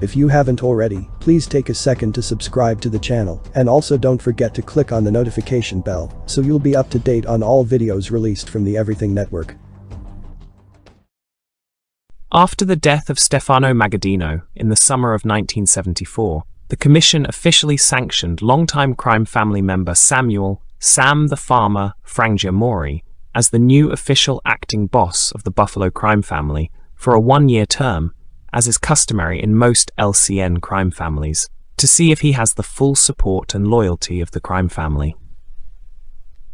If you haven't already, please take a second to subscribe to the channel, and also don't forget to click on the notification bell so you'll be up to date on all videos released from the Everything Network. After the death of Stefano Magaddino in the summer of 1974, the Commission officially sanctioned longtime crime family member Samuel "Sam the Farmer" Frangiamori as the new official acting boss of the Buffalo crime family for a one-year term, as is customary in most LCN crime families, to see if he has the full support and loyalty of the crime family.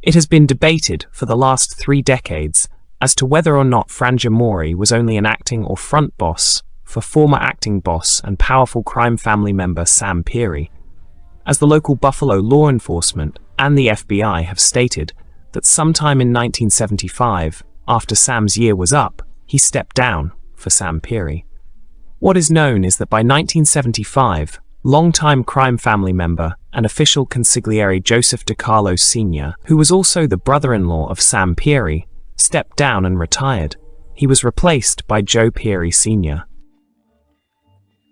It has been debated for the last 3 decades as to whether or not Frangiamori was only an acting or front boss for former acting boss and powerful crime family member Sam Peary, as the local Buffalo law enforcement and the FBI have stated that sometime in 1975, after Sam's year was up, he stepped down for Sam Peary. What is known is that by 1975, longtime crime family member and official consigliere Joseph DiCarlo Sr., who was also the brother-in-law of Sam Peary, stepped down and retired. He was replaced by Joe Peary Sr.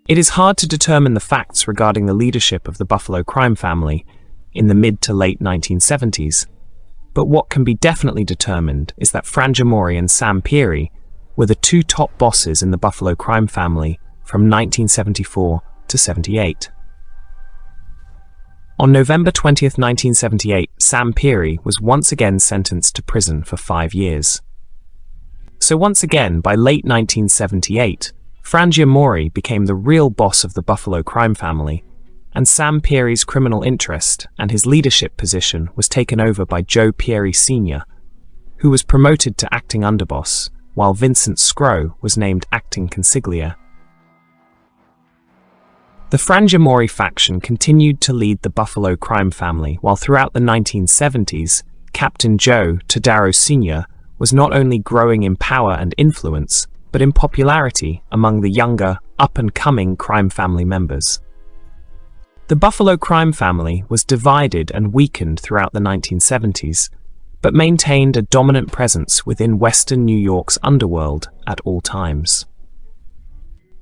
It is hard to determine the facts regarding the leadership of the Buffalo crime family in the mid to late 1970s, but what can be definitely determined is that Frangiamori and Sam Peary were the 2 top bosses in the Buffalo crime family from 1974 to 78. On November 20, 1978, Sam Peary was once again sentenced to prison for 5 years. So once again, by late 1978, Frangiamori became the real boss of the Buffalo crime family, and Sam Peary's criminal interest and his leadership position was taken over by Joe Peary Sr., who was promoted to acting underboss, while Vincent Scrow was named acting consigliere. The Frangiamori faction continued to lead the Buffalo crime family, while throughout the 1970s, Captain Joe Todaro Sr. was not only growing in power and influence, but in popularity among the younger, up-and-coming crime family members. The Buffalo crime family was divided and weakened throughout the 1970s, but maintained a dominant presence within Western New York's underworld at all times.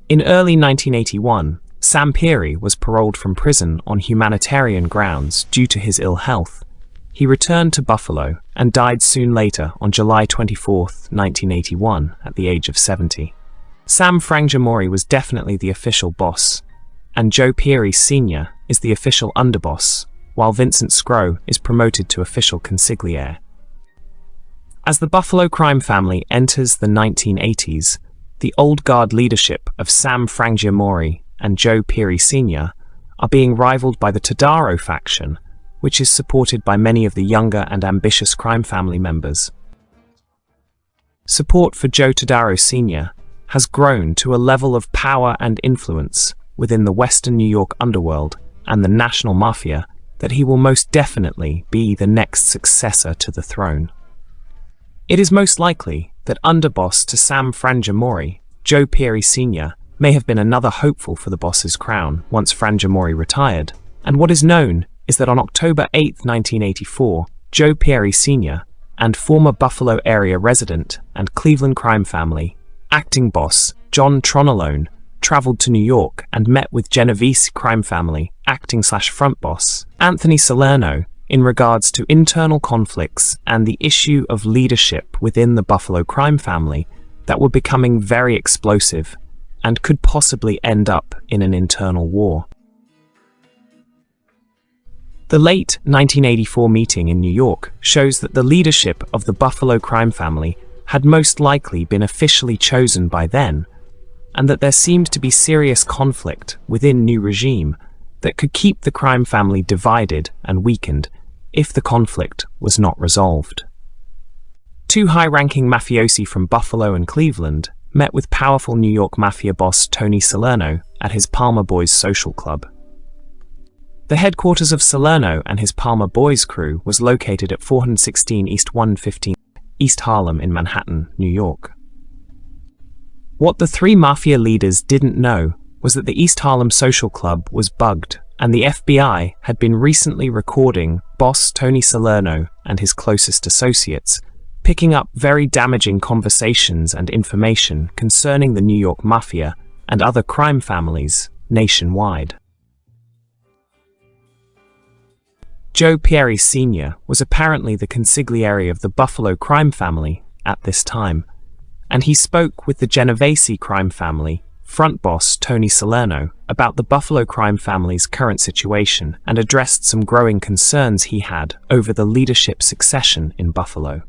In early 1981, Sam Peary was paroled from prison on humanitarian grounds due to his ill health. He returned to Buffalo and died soon later on July 24, 1981, at the age of 70. Sam Frangiamori was definitely the official boss, and Joe Peary Sr. is the official underboss, while Vincent Scrow is promoted to official consigliere. As the Buffalo crime family enters the 1980s, the old guard leadership of Sam Frangiamori and Joe Peary Sr. are being rivaled by the Todaro faction, which is supported by many of the younger and ambitious crime family members. Support for Joe Todaro Sr. has grown to a level of power and influence within the Western New York underworld and the national Mafia that he will most definitely be the next successor to the throne. It is most likely that underboss to Sam Frangiamori, Joe Peary Sr., may have been another hopeful for the boss's crown once Frangiamori retired, and what is known is that on October 8, 1984, Joe Peary Sr. and former Buffalo area resident and Cleveland crime family acting boss John Tronolone traveled to New York and met with Genovese crime family acting/front boss Anthony Salerno in regards to internal conflicts and the issue of leadership within the Buffalo crime family that were becoming very explosive and could possibly end up in an internal war. The late 1984 meeting in New York shows that the leadership of the Buffalo crime family had most likely been officially chosen by then, and that there seemed to be serious conflict within new regime that could keep the crime family divided and weakened if the conflict was not resolved. 2 high-ranking mafiosi from Buffalo and Cleveland met with powerful New York Mafia boss Tony Salerno at his Palmer Boys social club. The headquarters of Salerno and his Palmer Boys crew was located at 416 East 115 East Harlem in Manhattan, New York. What the 3 Mafia leaders didn't know was that the East Harlem social club was bugged, and the FBI had been recently recording boss Tony Salerno and his closest associates picking up very damaging conversations and information concerning the New York Mafia and other crime families nationwide. Joe Pieri Sr. was apparently the consigliere of the Buffalo crime family at this time, and he spoke with the Genovese crime family front boss Tony Salerno about the Buffalo crime family's current situation and addressed some growing concerns he had over the leadership succession in Buffalo.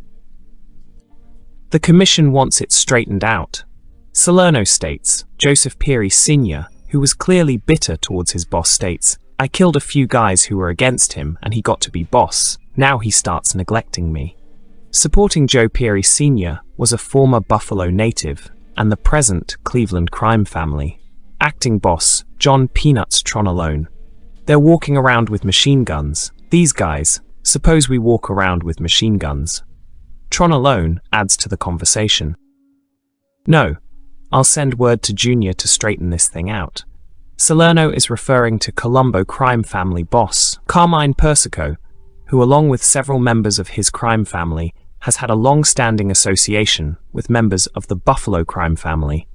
The commission wants it straightened out. Salerno states. Joseph Pieri Sr., who was clearly bitter towards his boss, states, "I killed a few guys who were against him and he got to be boss. Now he starts neglecting me." Supporting Joe Pieri Sr. was a former Buffalo native and the present Cleveland crime family. Acting boss, John Peanuts Tronalone. They're walking around with machine guns. These guys, suppose we walk around with machine guns. Tronalone adds to the conversation. No, I'll send word to Junior to straighten this thing out. Salerno is referring to Colombo crime family boss, Carmine Persico, who along with several members of his crime family has had a long-standing association with members of the Buffalo crime family.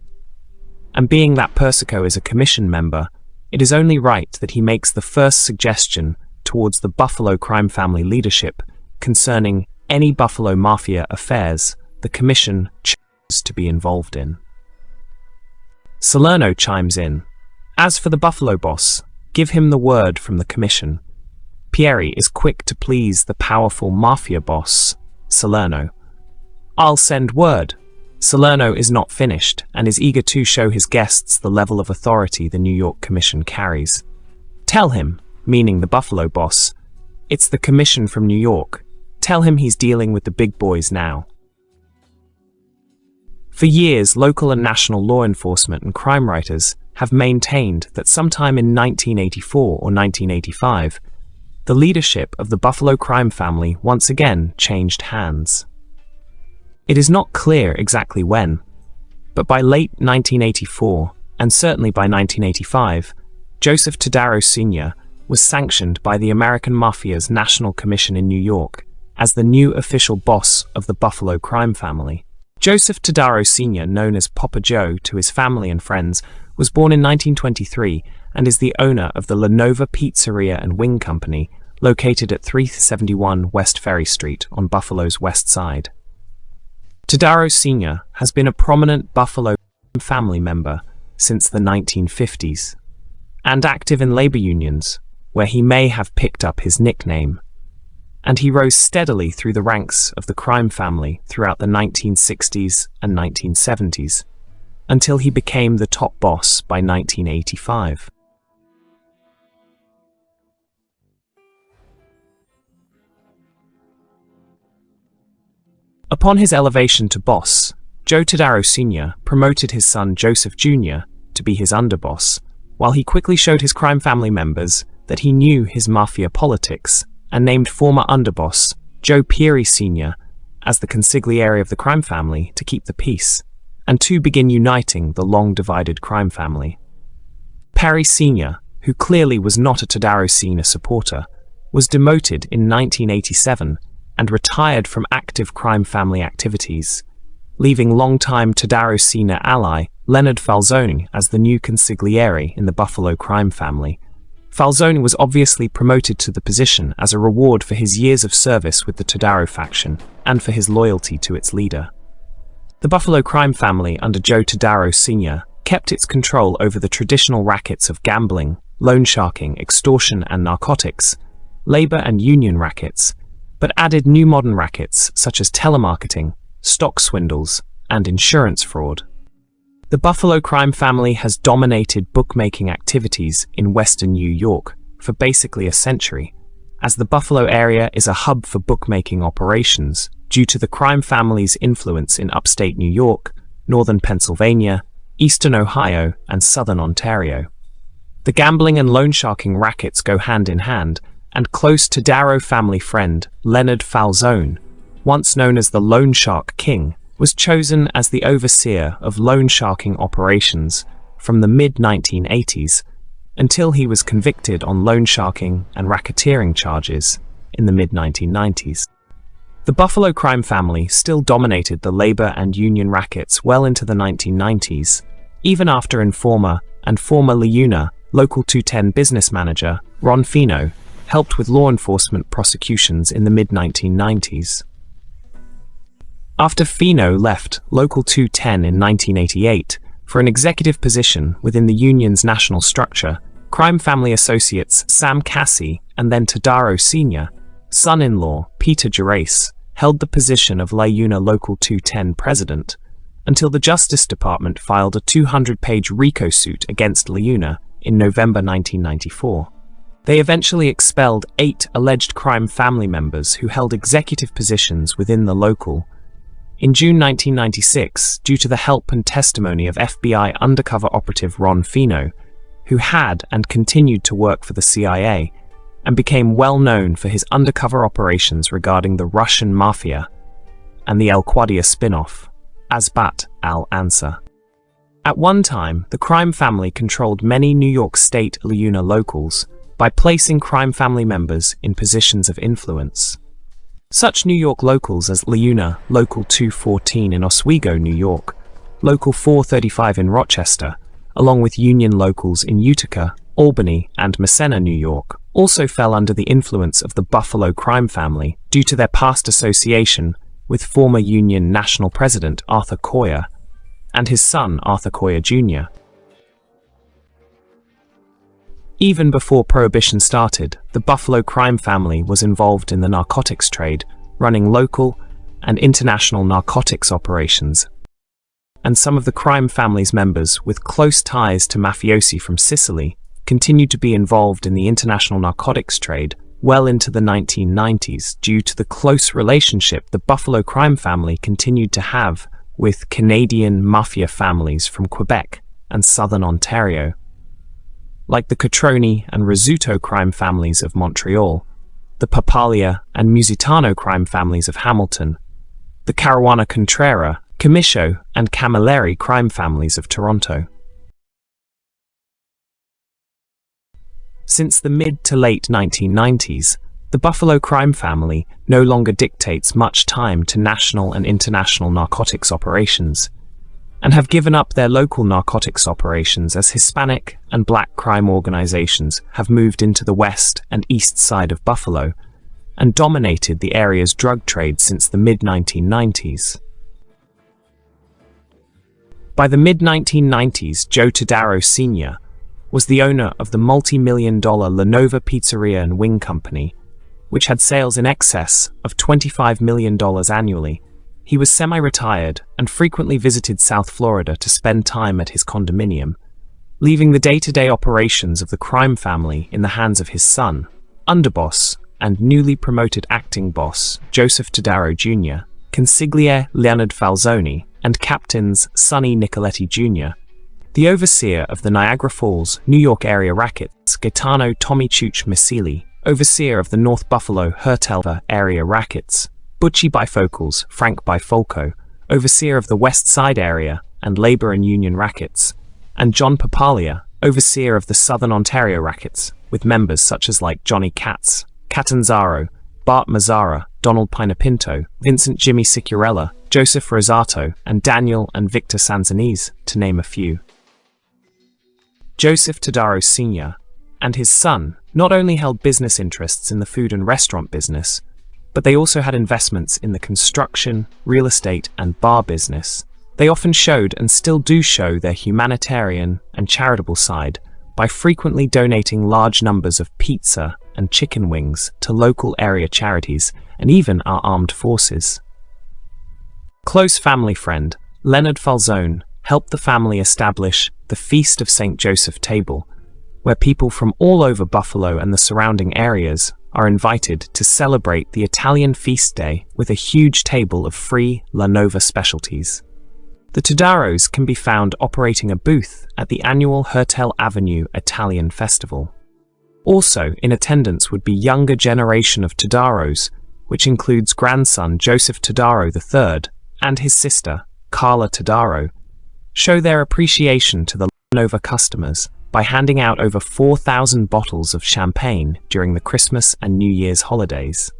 And being that Persico is a commission member, it is only right that he makes the first suggestion towards the Buffalo crime family leadership concerning any Buffalo Mafia affairs the commission chose to be involved in. Salerno chimes in. As for the Buffalo boss, give him the word from the commission. Pieri is quick to please the powerful Mafia boss, Salerno. I'll send word. Salerno is not finished and is eager to show his guests the level of authority the New York Commission carries. Tell him, meaning the Buffalo boss, it's the commission from New York. Tell him he's dealing with the big boys now. For years, local and national law enforcement and crime writers have maintained that sometime in 1984 or 1985, the leadership of the Buffalo crime family once again changed hands. It is not clear exactly when, but by late 1984, and certainly by 1985, Joseph Todaro Sr. was sanctioned by the American Mafia's National Commission in New York as the new official boss of the Buffalo crime family. Joseph Todaro Sr., known as Papa Joe to his family and friends, was born in 1923 and is the owner of the Lenova Pizzeria and Wing Company, located at 371 West Ferry Street on Buffalo's west side. Todaro Sr. has been a prominent Buffalo family member since the 1950s, and active in labor unions, where he may have picked up his nickname. And he rose steadily through the ranks of the crime family throughout the 1960s and 1970s, until he became the top boss by 1985. Upon his elevation to boss, Joe Todaro Sr. promoted his son Joseph Jr. to be his underboss, while he quickly showed his crime family members that he knew his mafia politics and named former underboss Joe Pieri Sr. as the consigliere of the crime family to keep the peace, and to begin uniting the long-divided crime family. Pieri Sr., who clearly was not a Todaro Sr. supporter, was demoted in 1987 and retired from active crime family activities, leaving longtime Todaro Sr. ally Leonard Falzoni as the new consigliere in the Buffalo crime family. Falzoni was obviously promoted to the position as a reward for his years of service with the Todaro faction and for his loyalty to its leader. The Buffalo crime family under Joe Todaro Sr. kept its control over the traditional rackets of gambling, loan sharking, extortion and narcotics, labor and union rackets, but added new modern rackets such as telemarketing, stock swindles, and insurance fraud. The Buffalo crime family has dominated bookmaking activities in western New York for basically a century, as the Buffalo area is a hub for bookmaking operations due to the crime family's influence in upstate New York, northern Pennsylvania, eastern Ohio, and southern Ontario. The gambling and loan sharking rackets go hand in hand, and close Todaro family friend Leonard Falzone, once known as the Loan Shark King, was chosen as the overseer of loan sharking operations from the mid-1980s until he was convicted on loan sharking and racketeering charges in the mid-1990s. The Buffalo crime family still dominated the labor and union rackets well into the 1990s, even after Informer and former Liuna, Local 210 business manager, Ron Fino, helped with law enforcement prosecutions in the mid-1990s. After Fino left Local 210 in 1988 for an executive position within the union's national structure, crime family associates Sam Cassie and then Todaro Sr., son-in-law Peter Gerace, held the position of Liuna Local 210 president until the Justice Department filed a 200-page RICO suit against Liuna in November 1994. They eventually expelled 8 alleged crime family members who held executive positions within the local. In June 1996, due to the help and testimony of FBI undercover operative Ron Fino, who had and continued to work for the CIA, and became well known for his undercover operations regarding the Russian Mafia and the Al-Qaeda spin-off, Asbat al-Ansar. At one time, the crime family controlled many New York State Liuna locals by placing crime family members in positions of influence. Such New York locals as Liuna Local 214 in Oswego, New York, Local 435 in Rochester, along with Union locals in Utica, Albany, and Massena, New York, also fell under the influence of the Buffalo crime family due to their past association with former Union National President Arthur Coyer and his son Arthur Coyer Jr. Even before Prohibition started, the Buffalo crime family was involved in the narcotics trade, running local and international narcotics operations, and some of the crime family's members with close ties to mafiosi from Sicily continued to be involved in the international narcotics trade well into the 1990s due to the close relationship the Buffalo crime family continued to have with Canadian mafia families from Quebec and southern Ontario. Like the Cotroni and Rizzuto crime families of Montreal, the Papalia and Musitano crime families of Hamilton, the Caruana-Contrera, Camisho, and Camilleri crime families of Toronto. Since the mid to late 1990s, the Buffalo crime family no longer dictates much time to national and international narcotics operations, and have given up their local narcotics operations as Hispanic and Black crime organizations have moved into the west and east side of Buffalo and dominated the area's drug trade since the mid-1990s. By the mid-1990s, Joe Todaro Sr. was the owner of the multi-million-dollar Lenova Pizzeria and Wing Company, which had sales in excess of $25 million annually. He was semi-retired and frequently visited South Florida to spend time at his condominium, leaving the day-to-day operations of the crime family in the hands of his son, underboss, and newly promoted acting boss, Joseph Todaro Jr., consigliere Leonard Falzoni, and captains Sonny Nicoletti Jr., the overseer of the Niagara Falls, New York area Rackets, Gaetano Tommy Chuch Misili, overseer of the North Buffalo Hertelva area Rackets, Butchie Bifocals, Frank Bifolco, overseer of the West Side area and Labor and Union Rackets, and John Papalia, overseer of the Southern Ontario Rackets, with members such as like Johnny Katz, Catanzaro, Bart Mazzara, Donald Pinapinto, Vincent Jimmy Sicurella, Joseph Rosato, and Daniel and Victor Sanzanese, to name a few. Joseph Todaro Sr. and his son not only held business interests in the food and restaurant business, but they also had investments in the construction, real estate, and bar business. They often showed and still do show their humanitarian and charitable side by frequently donating large numbers of pizza and chicken wings to local area charities and even our armed forces. Close family friend Leonard Falzone helped the family establish the Feast of St. Joseph Table, where people from all over Buffalo and the surrounding areas are invited to celebrate the Italian feast day with a huge table of free La Nova specialties. The Todaros can be found operating a booth at the annual Hertel Avenue Italian Festival. Also in attendance would be younger generation of Todaros, which includes grandson Joseph Todaro III and his sister, Carla Todaro, show their appreciation to the La Nova customers by handing out over 4,000 bottles of champagne during the Christmas and New Year's holidays.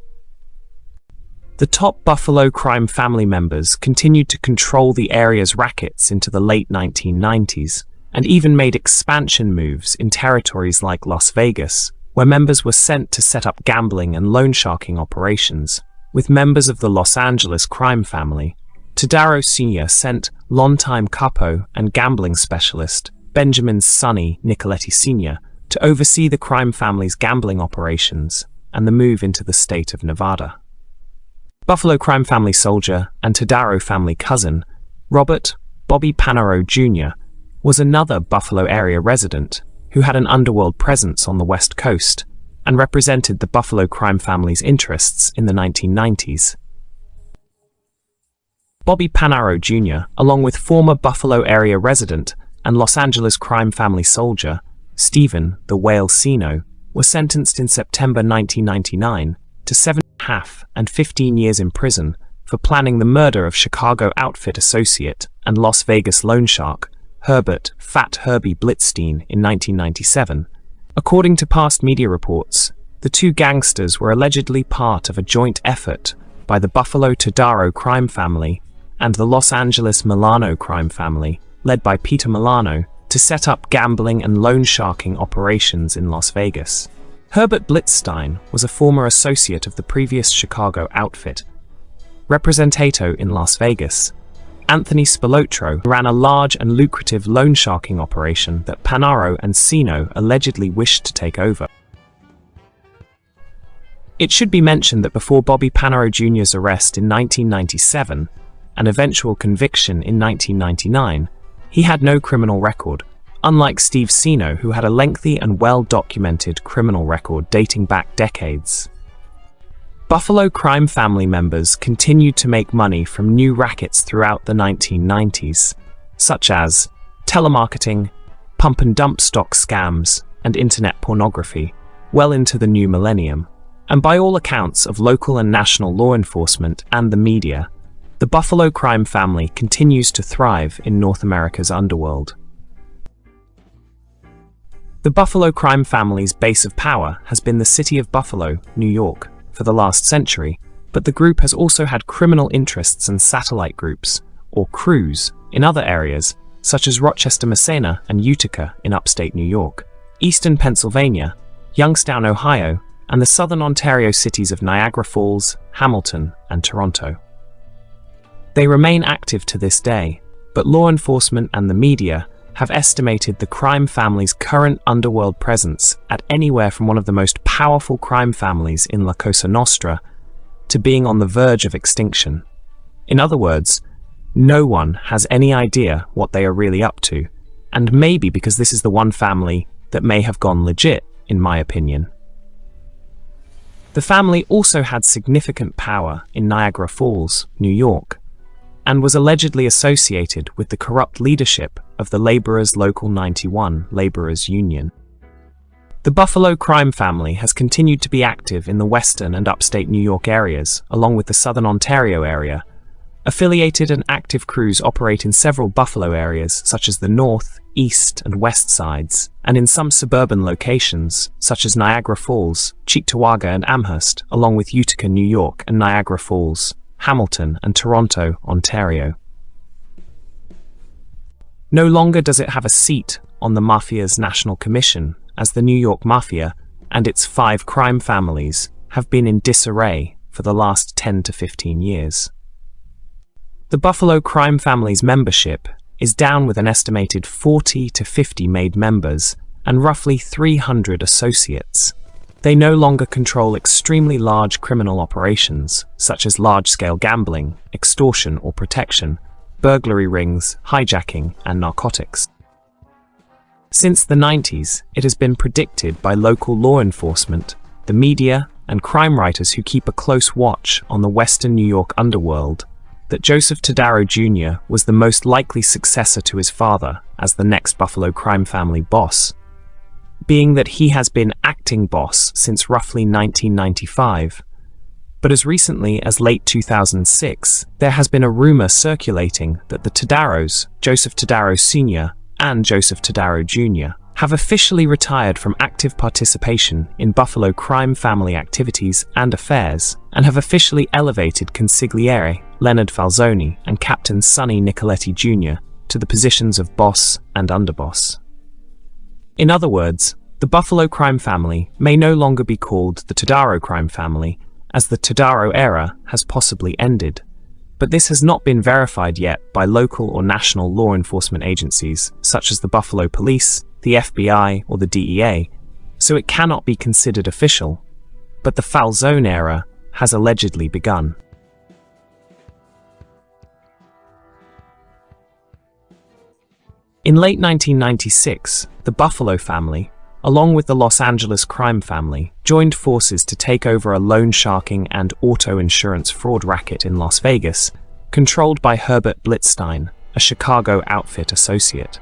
The top Buffalo crime family members continued to control the area's rackets into the late 1990s, and even made expansion moves in territories like Las Vegas, where members were sent to set up gambling and loan sharking operations. With members of the Los Angeles crime family, Todaro Sr. sent longtime capo and gambling specialist Benjamin's sonny Nicoletti Sr. to oversee the crime family's gambling operations and the move into the state of Nevada. Buffalo crime family soldier and Todaro family cousin, Robert Bobby Panaro Jr., was another Buffalo area resident who had an underworld presence on the West Coast and represented the Buffalo crime family's interests in the 1990s. Bobby Panaro Jr., along with former Buffalo area resident and Los Angeles crime family soldier Stephen the Whale Sino, were sentenced in September 1999 to 7.5 and 15 years in prison for planning the murder of Chicago outfit associate and Las Vegas loan shark Herbert Fat Herbie Blitzstein in 1997. According to past media reports, the two gangsters were allegedly part of a joint effort by the Buffalo Todaro crime family and the Los Angeles Milano crime family, led by Peter Milano, to set up gambling and loan sharking operations in Las Vegas. Herbert Blitzstein was a former associate of the previous Chicago outfit. Representato in Las Vegas, Anthony Spilotro ran a large and lucrative loan sharking operation that Panaro and Sino allegedly wished to take over. It should be mentioned that before Bobby Panaro Jr.'s arrest in 1997 and eventual conviction in 1999, he had no criminal record, unlike Steve Sino, who had a lengthy and well-documented criminal record dating back decades. Buffalo crime family members continued to make money from new rackets throughout the 1990s, such as telemarketing, pump and dump stock scams, and internet pornography, well into the new millennium. And by all accounts of local and national law enforcement and the media, the Buffalo crime family continues to thrive in North America's underworld. The Buffalo crime family's base of power has been the city of Buffalo, New York, for the last century, but the group has also had criminal interests and satellite groups, or crews, in other areas, such as Rochester, Messena, and Utica in upstate New York, eastern Pennsylvania, Youngstown, Ohio, and the southern Ontario cities of Niagara Falls, Hamilton, and Toronto. They remain active to this day, but law enforcement and the media have estimated the crime family's current underworld presence at anywhere from one of the most powerful crime families in La Cosa Nostra to being on the verge of extinction. In other words, no one has any idea what they are really up to, and maybe because this is the one family that may have gone legit, in my opinion. The family also had significant power in Niagara Falls, New York, and was allegedly associated with the corrupt leadership of the Laborers Local 91 Laborers Union. The Buffalo crime family has continued to be active in the western and upstate New York areas, along with the southern Ontario area. Affiliated and active crews operate in several Buffalo areas, such as the north, east, and west sides, and in some suburban locations, such as Niagara Falls, Cheektowaga, and Amherst, along with Utica, New York, and Niagara Falls, Hamilton, and Toronto, Ontario. No longer does it have a seat on the Mafia's National Commission, as the New York Mafia and its 5 crime families have been in disarray for the last 10 to 15 years. The Buffalo crime family's membership is down with an estimated 40 to 50 made members and roughly 300 associates. They no longer control extremely large criminal operations, such as large-scale gambling, extortion or protection, burglary rings, hijacking, and narcotics. Since the 90s, it has been predicted by local law enforcement, the media, and crime writers who keep a close watch on the western New York underworld that Joseph Todaro Jr. was the most likely successor to his father as the next Buffalo crime family boss, being that he has been acting boss since roughly 1995. But as recently as late 2006, there has been a rumor circulating that the Todaros, Joseph Todaro Sr. and Joseph Todaro Jr., have officially retired from active participation in Buffalo crime family activities and affairs, and have officially elevated consigliere Leonard Falzoni and Captain Sonny Nicoletti Jr. to the positions of boss and underboss. In other words, the Buffalo crime family may no longer be called the Todaro crime family, as the Todaro era has possibly ended. But this has not been verified yet by local or national law enforcement agencies such as the Buffalo Police, the FBI, or the DEA, so it cannot be considered official. But the Falzone era has allegedly begun. In late 1996, the Buffalo family, along with the Los Angeles crime family, joined forces to take over a loan sharking and auto insurance fraud racket in Las Vegas, controlled by Herbert Blitzstein, a Chicago outfit associate.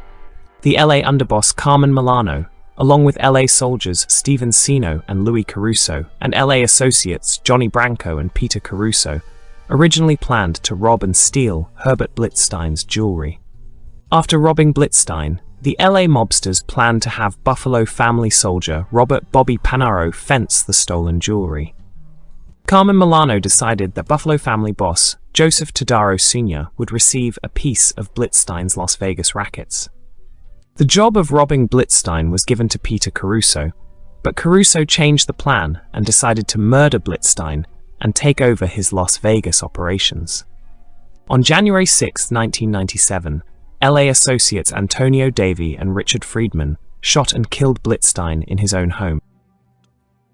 The LA underboss Carmen Milano, along with LA soldiers Steven Sino and Louis Caruso, and LA associates Johnny Branco and Peter Caruso, originally planned to rob and steal Herbert Blitzstein's jewelry. After robbing Blitzstein, the LA mobsters planned to have Buffalo family soldier Robert Bobby Panaro fence the stolen jewelry. Carmen Milano decided that Buffalo family boss Joseph Todaro Sr. would receive a piece of Blitzstein's Las Vegas rackets. The job of robbing Blitzstein was given to Peter Caruso, but Caruso changed the plan and decided to murder Blitzstein and take over his Las Vegas operations. On January 6, 1997, LA associates Antonio Davey and Richard Friedman shot and killed Blitzstein in his own home.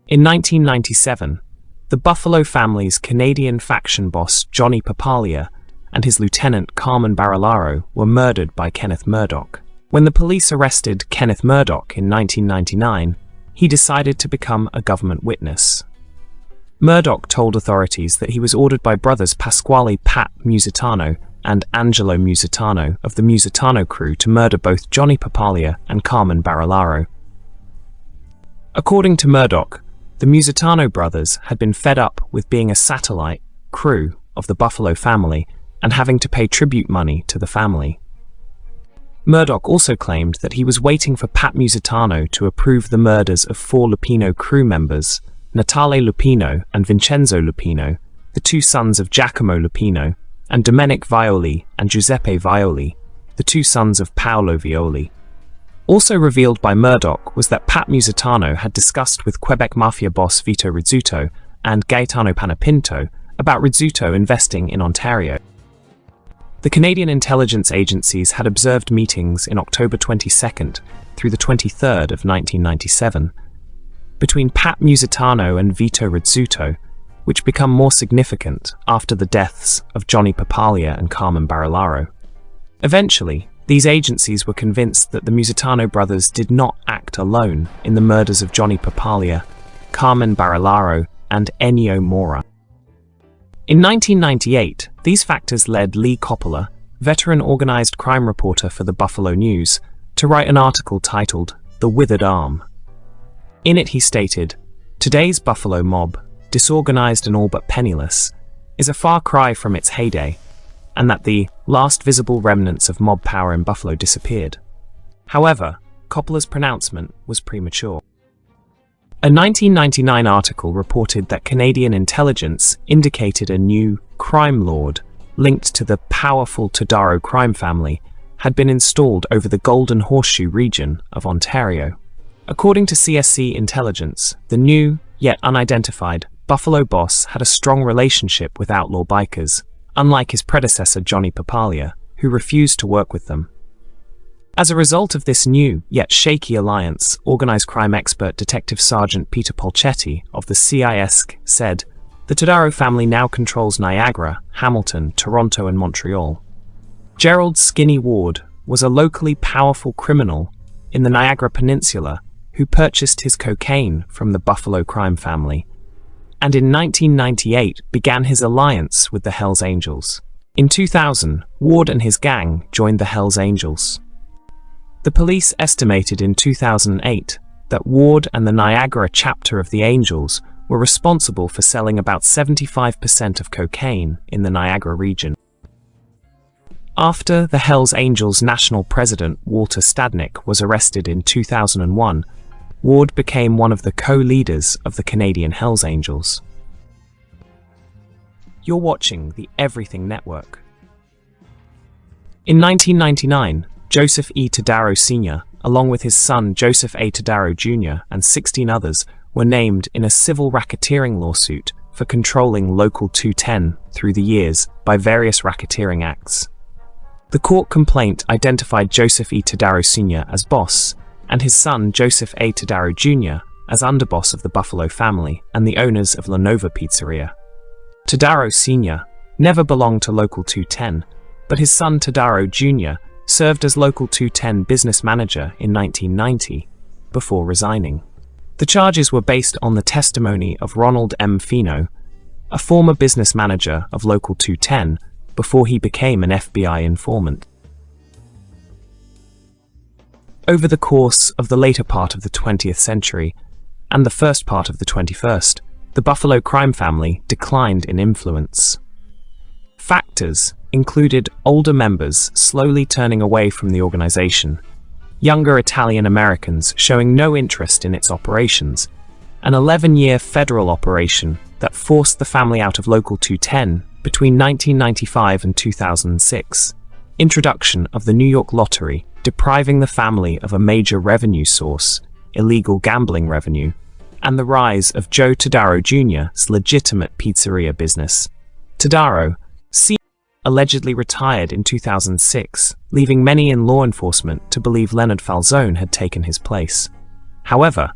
In 1997, the Buffalo family's Canadian faction boss Johnny Papalia and his lieutenant Carmen Barillaro were murdered by Kenneth Murdoch. When the police arrested Kenneth Murdoch in 1999, he decided to become a government witness. Murdoch told authorities that he was ordered by brothers Pasquale Pat Musitano and Angelo Musitano of the Musitano crew to murder both Johnny Papalia and Carmen Barillaro. According to Murdoch, the Musitano brothers had been fed up with being a satellite crew of the Buffalo family and having to pay tribute money to the family. Murdoch also claimed that he was waiting for Pat Musitano to approve the murders of 4 Lupino crew members, Natale Lupino and Vincenzo Lupino, the 2 sons of Giacomo Lupino, and Domenico Violi and Giuseppe Violi, the 2 sons of Paolo Violi. Also revealed by Murdoch was that Pat Musitano had discussed with Quebec Mafia boss Vito Rizzuto and Gaetano Panepinto about Rizzuto investing in Ontario. The Canadian intelligence agencies had observed meetings in October 22nd through the 23rd of 1997 between Pat Musitano and Vito Rizzuto, which become more significant after the deaths of Johnny Papalia and Carmen Barillaro. Eventually, these agencies were convinced that the Musitano brothers did not act alone in the murders of Johnny Papalia, Carmen Barillaro, and Ennio Mora. In 1998, these factors led Lee Coppola, veteran organized crime reporter for the Buffalo News, to write an article titled "The Withered Arm." In it he stated, "Today's Buffalo mob, disorganized and all but penniless, is a far cry from its heyday, and that the last visible remnants of mob power in Buffalo disappeared." However, Coppola's pronouncement was premature. A 1999 article reported that Canadian intelligence indicated a new crime lord linked to the powerful Todaro crime family had been installed over the Golden Horseshoe region of Ontario. According to CSC intelligence, the new, yet unidentified, Buffalo boss had a strong relationship with outlaw bikers, unlike his predecessor Johnny Papalia, who refused to work with them. As a result of this new, yet shaky alliance, organized crime expert Detective Sergeant Peter Polchetti of the CISC said, "The Todaro family now controls Niagara, Hamilton, Toronto, and Montreal." Gerald Skinny Ward was a locally powerful criminal in the Niagara Peninsula who purchased his cocaine from the Buffalo crime family, and in 1998 began his alliance with the Hells Angels. In 2000, Ward and his gang joined the Hells Angels. The police estimated in 2008 that Ward and the Niagara chapter of the Angels were responsible for selling about 75% of cocaine in the Niagara region. After the Hells Angels national president Walter Stadnick was arrested in 2001, Ward became one of the co-leaders of the Canadian Hells Angels. You're watching the Everything Network. In 1999, Joseph E. Todaro Sr., along with his son Joseph A. Todaro Jr. and 16 others, were named in a civil racketeering lawsuit for controlling Local 210 through the years by various racketeering acts. The court complaint identified Joseph E. Todaro Sr. as boss and his son Joseph A. Todaro Jr. as underboss of the Buffalo family and the owners of La Nova Pizzeria. Todaro Sr. never belonged to Local 210, but his son Todaro Jr. served as Local 210 business manager in 1990 before resigning. The charges were based on the testimony of Ronald M. Fino, a former business manager of Local 210 before he became an FBI informant. Over the course of the later part of the 20th century and the first part of the 21st, the Buffalo crime family declined in influence. Factors included older members slowly turning away from the organization, younger Italian Americans showing no interest in its operations, an 11-year federal operation that forced the family out of Local 210 between 1995 and 2006, introduction of the New York lottery, depriving the family of a major revenue source, illegal gambling revenue, and the rise of Joe Todaro Jr.'s legitimate pizzeria business. Todaro Sr. allegedly retired in 2006, leaving many in law enforcement to believe Leonard Falzone had taken his place. However,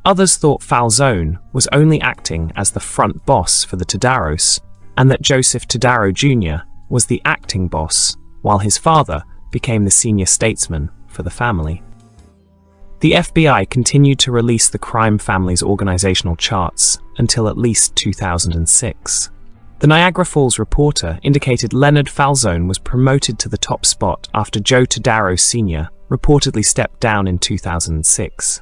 others thought Falzone was only acting as the front boss for the Todaros, and that Joseph Todaro Jr. was the acting boss, while his father became the senior statesman for the family. The FBI continued to release the crime family's organizational charts until at least 2006. The Niagara Falls Reporter indicated Leonard Falzone was promoted to the top spot after Joe Todaro Sr. reportedly stepped down in 2006.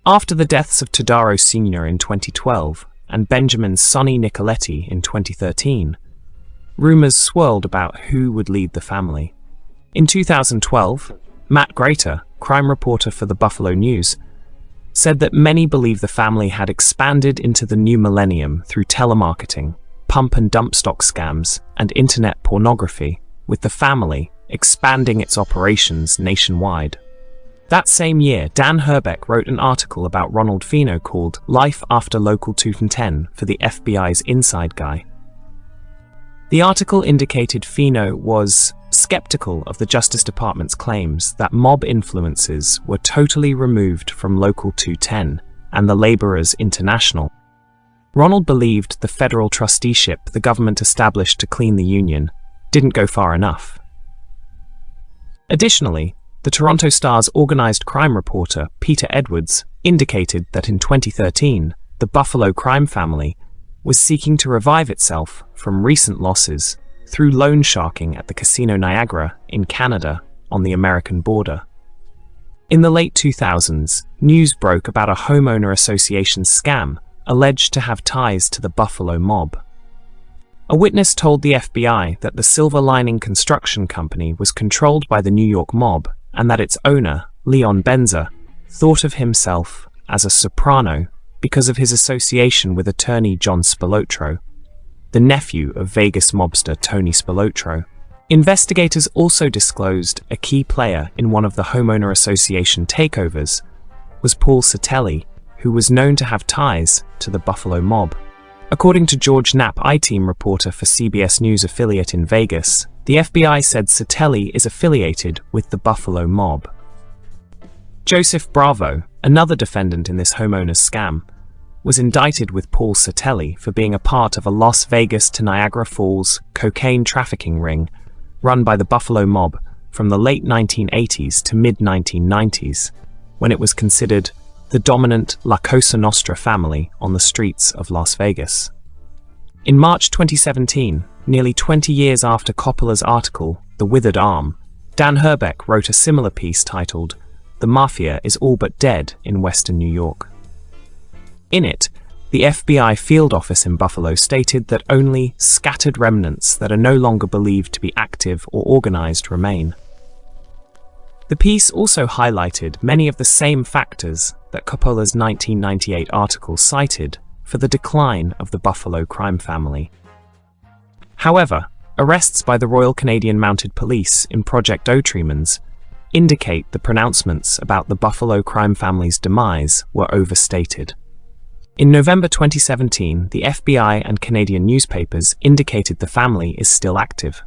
After the deaths of Todaro Sr. in 2012 and Benjamin Sonny Nicoletti in 2013, rumors swirled about who would lead the family. In 2012, Matt Greater, crime reporter for the Buffalo News, said that many believe the family had expanded into the new millennium through telemarketing, pump and dump stock scams, and internet pornography, with the family expanding its operations nationwide. That same year, Dan Herbeck wrote an article about Ronald Fino called Life After Local 210 for the FBI's Inside Guy. The article indicated Fino was skeptical of the Justice Department's claims that mob influences were totally removed from Local 210 and the Laborers International. Ronald believed the federal trusteeship the government established to clean the union didn't go far enough. Additionally, the Toronto Star's organized crime reporter Peter Edwards indicated that in 2013, the Buffalo crime family was seeking to revive itself from recent losses through loan sharking at the Casino Niagara in Canada on the American border. In the late 2000s, news broke about a homeowner association scam alleged to have ties to the Buffalo mob. A witness told the FBI that the Silver Lining Construction Company was controlled by the New York mob and that its owner, Leon Benza, thought of himself as a soprano because of his association with attorney John Spilotro, the nephew of Vegas mobster Tony Spilotro. Investigators also disclosed a key player in one of the homeowner association takeovers was Paul Satelli, who was known to have ties to the Buffalo mob. According to George Knapp, I-Team reporter for CBS News affiliate in Vegas, the FBI said Satelli is affiliated with the Buffalo mob. Joseph Bravo, another defendant in this homeowner's scam, was indicted with Paul Satelli for being a part of a Las Vegas to Niagara Falls cocaine trafficking ring run by the Buffalo mob from the late 1980s to mid-1990s, when it was considered the dominant La Cosa Nostra family on the streets of Las Vegas. In March 2017, nearly 20 years after Coppola's article, The Withered Arm, Dan Herbeck wrote a similar piece titled, The Mafia is All But Dead in Western New York. In it, the FBI field office in Buffalo stated that only scattered remnants that are no longer believed to be active or organized remain. The piece also highlighted many of the same factors that Coppola's 1998 article cited for the decline of the Buffalo crime family. However, Arrests by the Royal Canadian Mounted Police in Project Otremans indicate the pronouncements about the Buffalo crime family's demise were overstated. In November 2017, the FBI and Canadian newspapers indicated the family is still active.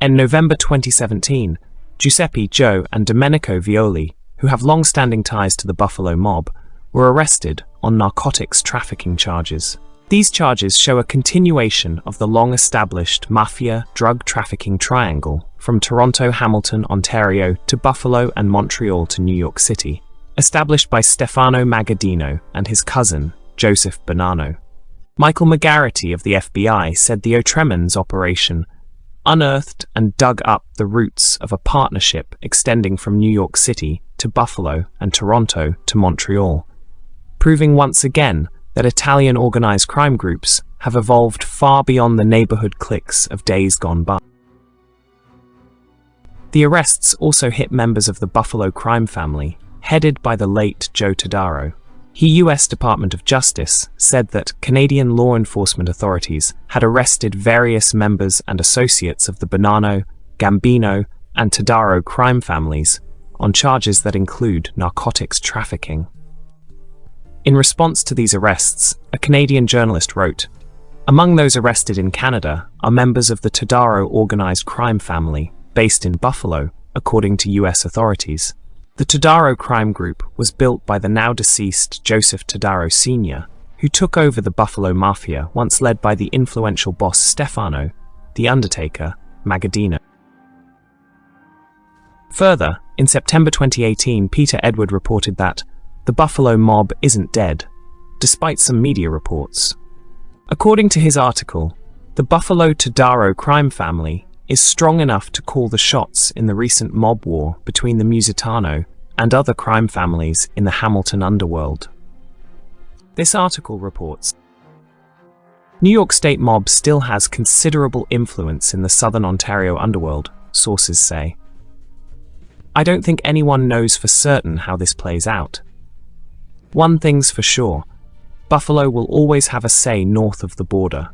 In November 2017, Giuseppe Joe and Domenico Violi, who have long-standing ties to the Buffalo mob, were arrested on narcotics trafficking charges. These charges show a continuation of the long-established Mafia drug trafficking triangle from Toronto, Hamilton, Ontario to Buffalo and Montreal to New York City, established by Stefano Magaddino and his cousin, Joseph Bonanno. Michael McGarity of the FBI said the Otremans operation unearthed and dug up the roots of a partnership extending from New York City to Buffalo and Toronto to Montreal, proving once again that Italian organized crime groups have evolved far beyond the neighborhood cliques of days gone by. The arrests also hit members of the Buffalo crime family, headed by the late Joe Todaro. U.S. Department of Justice said that Canadian law enforcement authorities had arrested various members and associates of the Bonanno, Gambino, and Todaro crime families on charges that include narcotics trafficking. In response to these arrests, a Canadian journalist wrote, "Among those arrested in Canada are members of the Todaro organized crime family, based in Buffalo, according to U.S. authorities. The Todaro crime group was built by the now-deceased Joseph Todaro Sr., who took over the Buffalo Mafia once led by the influential boss Stefano, the Undertaker, Magaddino." Further, in September 2018, Peter Edward reported that the Buffalo mob isn't dead, despite some media reports. According to his article, the Buffalo Todaro crime family is strong enough to call the shots in the recent mob war between the Musitano and other crime families in the Hamilton underworld. This article reports, New York State mob still has considerable influence in the Southern Ontario underworld, sources say. I don't think anyone knows for certain how this plays out. One thing's for sure, Buffalo will always have a say north of the border.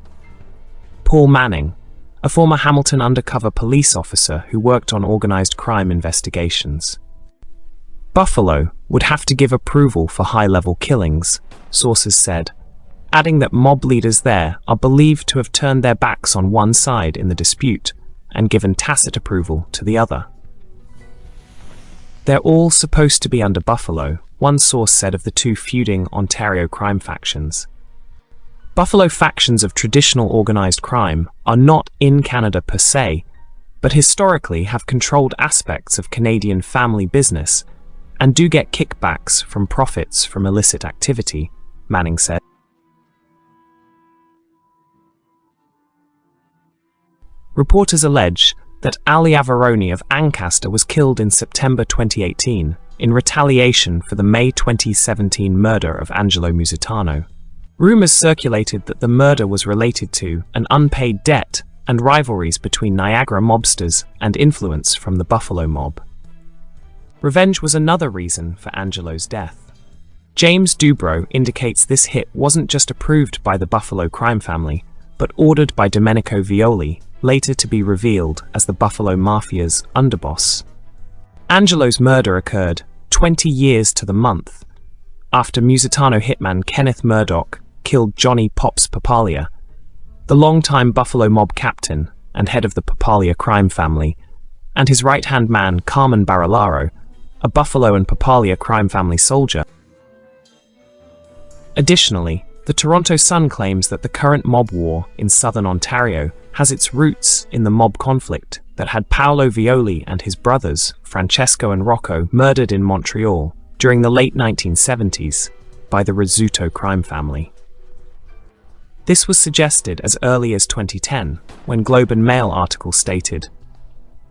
Paul Manning, a former Hamilton undercover police officer who worked on organized crime investigations. Buffalo would have to give approval for high-level killings, sources said, adding that mob leaders there are believed to have turned their backs on one side in the dispute and given tacit approval to the other. They're all supposed to be under Buffalo, one source said of the two feuding Ontario crime factions. Buffalo factions of traditional organized crime are not in Canada per se, but historically have controlled aspects of Canadian family business and do get kickbacks from profits from illicit activity, Manning said. Reporters allege that Ali Averoni of Ancaster was killed in September 2018 in retaliation for the May 2017 murder of Angelo Musitano. Rumors circulated that the murder was related to an unpaid debt and rivalries between Niagara mobsters and influence from the Buffalo mob. Revenge was another reason for Angelo's death. James Dubrow indicates this hit wasn't just approved by the Buffalo crime family, but ordered by Domenico Violi, later to be revealed as the Buffalo Mafia's underboss. Angelo's murder occurred 20 years to the month after Musitano hitman Kenneth Murdoch killed Johnny Pops Papalia, the longtime Buffalo mob captain and head of the Papalia crime family, and his right-hand man Carmen Barilaro, a Buffalo and Papalia crime family soldier. Additionally, the Toronto Sun claims that the current mob war in southern Ontario has its roots in the mob conflict that had Paolo Violi and his brothers, Francesco and Rocco, murdered in Montreal during the late 1970s by the Rizzuto crime family. This was suggested as early as 2010, when Globe and Mail article stated,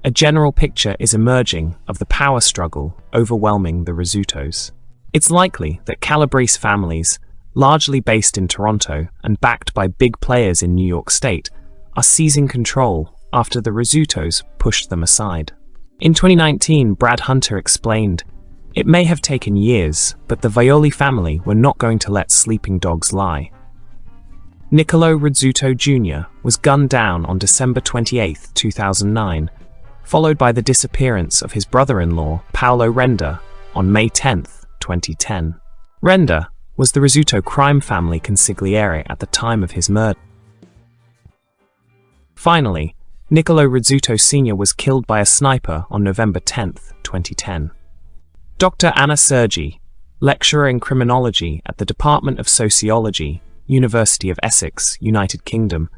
"A general picture is emerging of the power struggle overwhelming the Rizzutos. It's likely that Calabrese families, largely based in Toronto and backed by big players in New York State, are seizing control after the Rizzutos pushed them aside." In 2019, Brad Hunter explained, "It may have taken years, but the Violi family were not going to let sleeping dogs lie." Niccolo Rizzuto Jr. was gunned down on December 28, 2009, followed by the disappearance of his brother-in-law, Paolo Renda, on May 10, 2010. Renda was the Rizzuto crime family consigliere at the time of his murder. Finally, Niccolo Rizzuto Sr. was killed by a sniper on November 10, 2010. Dr. Anna Sergi, lecturer in criminology at the Department of Sociology, University of Essex, United Kingdom,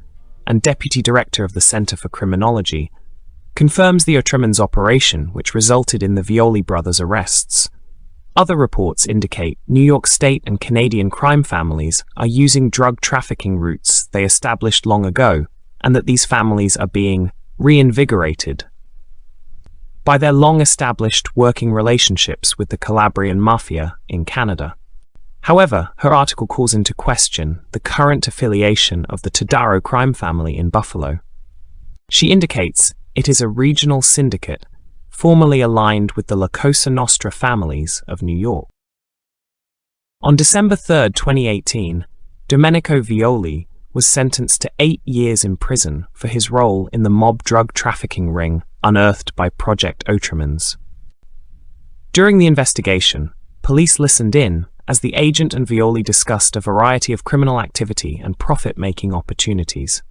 and Deputy Director of the Centre for Criminology, confirms the Otremans operation which resulted in the Violi brothers' arrests. Other reports indicate New York State and Canadian crime families are using drug trafficking routes they established long ago, and that these families are being reinvigorated by their long-established working relationships with the Calabrian Mafia in Canada. However, her article calls into question the current affiliation of the Todaro crime family in Buffalo. She indicates it is a regional syndicate formerly aligned with the La Cosa Nostra families of New York. On December 3, 2018, Domenico Violi was sentenced to 8 years in prison for his role in the mob drug trafficking ring unearthed by Project Otremans. During the investigation, police listened in as the agent and Violi discussed a variety of criminal activity and profit-making opportunities.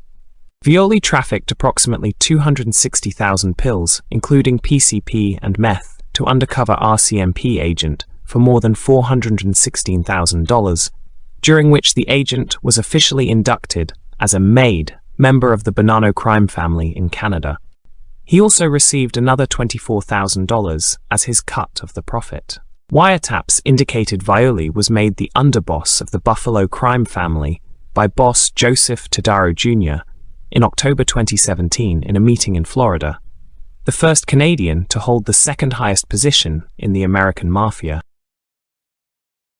Violi trafficked approximately 260,000 pills, including PCP and meth, to undercover RCMP agent for more than $416,000, during which the agent was officially inducted as a MAID, member of the Bonanno crime family in Canada. He also received another $24,000 as his cut of the profit. Wiretaps indicated Violi was made the underboss of the Buffalo crime family by boss Joseph Todaro Jr. in October 2017 in a meeting in Florida, the first Canadian to hold the second highest position in the American Mafia.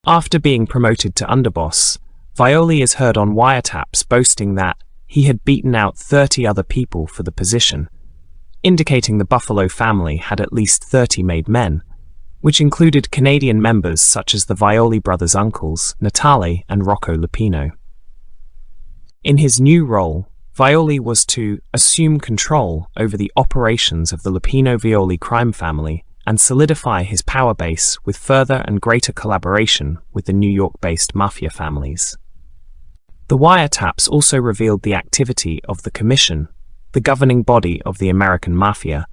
After being promoted to underboss, Violi is heard on wiretaps boasting that he had beaten out 30 other people for the position, indicating the Buffalo family had at least 30 made men, which included Canadian members such as the Violi brothers' uncles, Natale and Rocco Lupino. In his new role, Violi was to assume control over the operations of the Lupino-Violi crime family and solidify his power base with further and greater collaboration with the New York-based Mafia families. The wiretaps also revealed the activity of the Commission, the governing body of the American Mafia,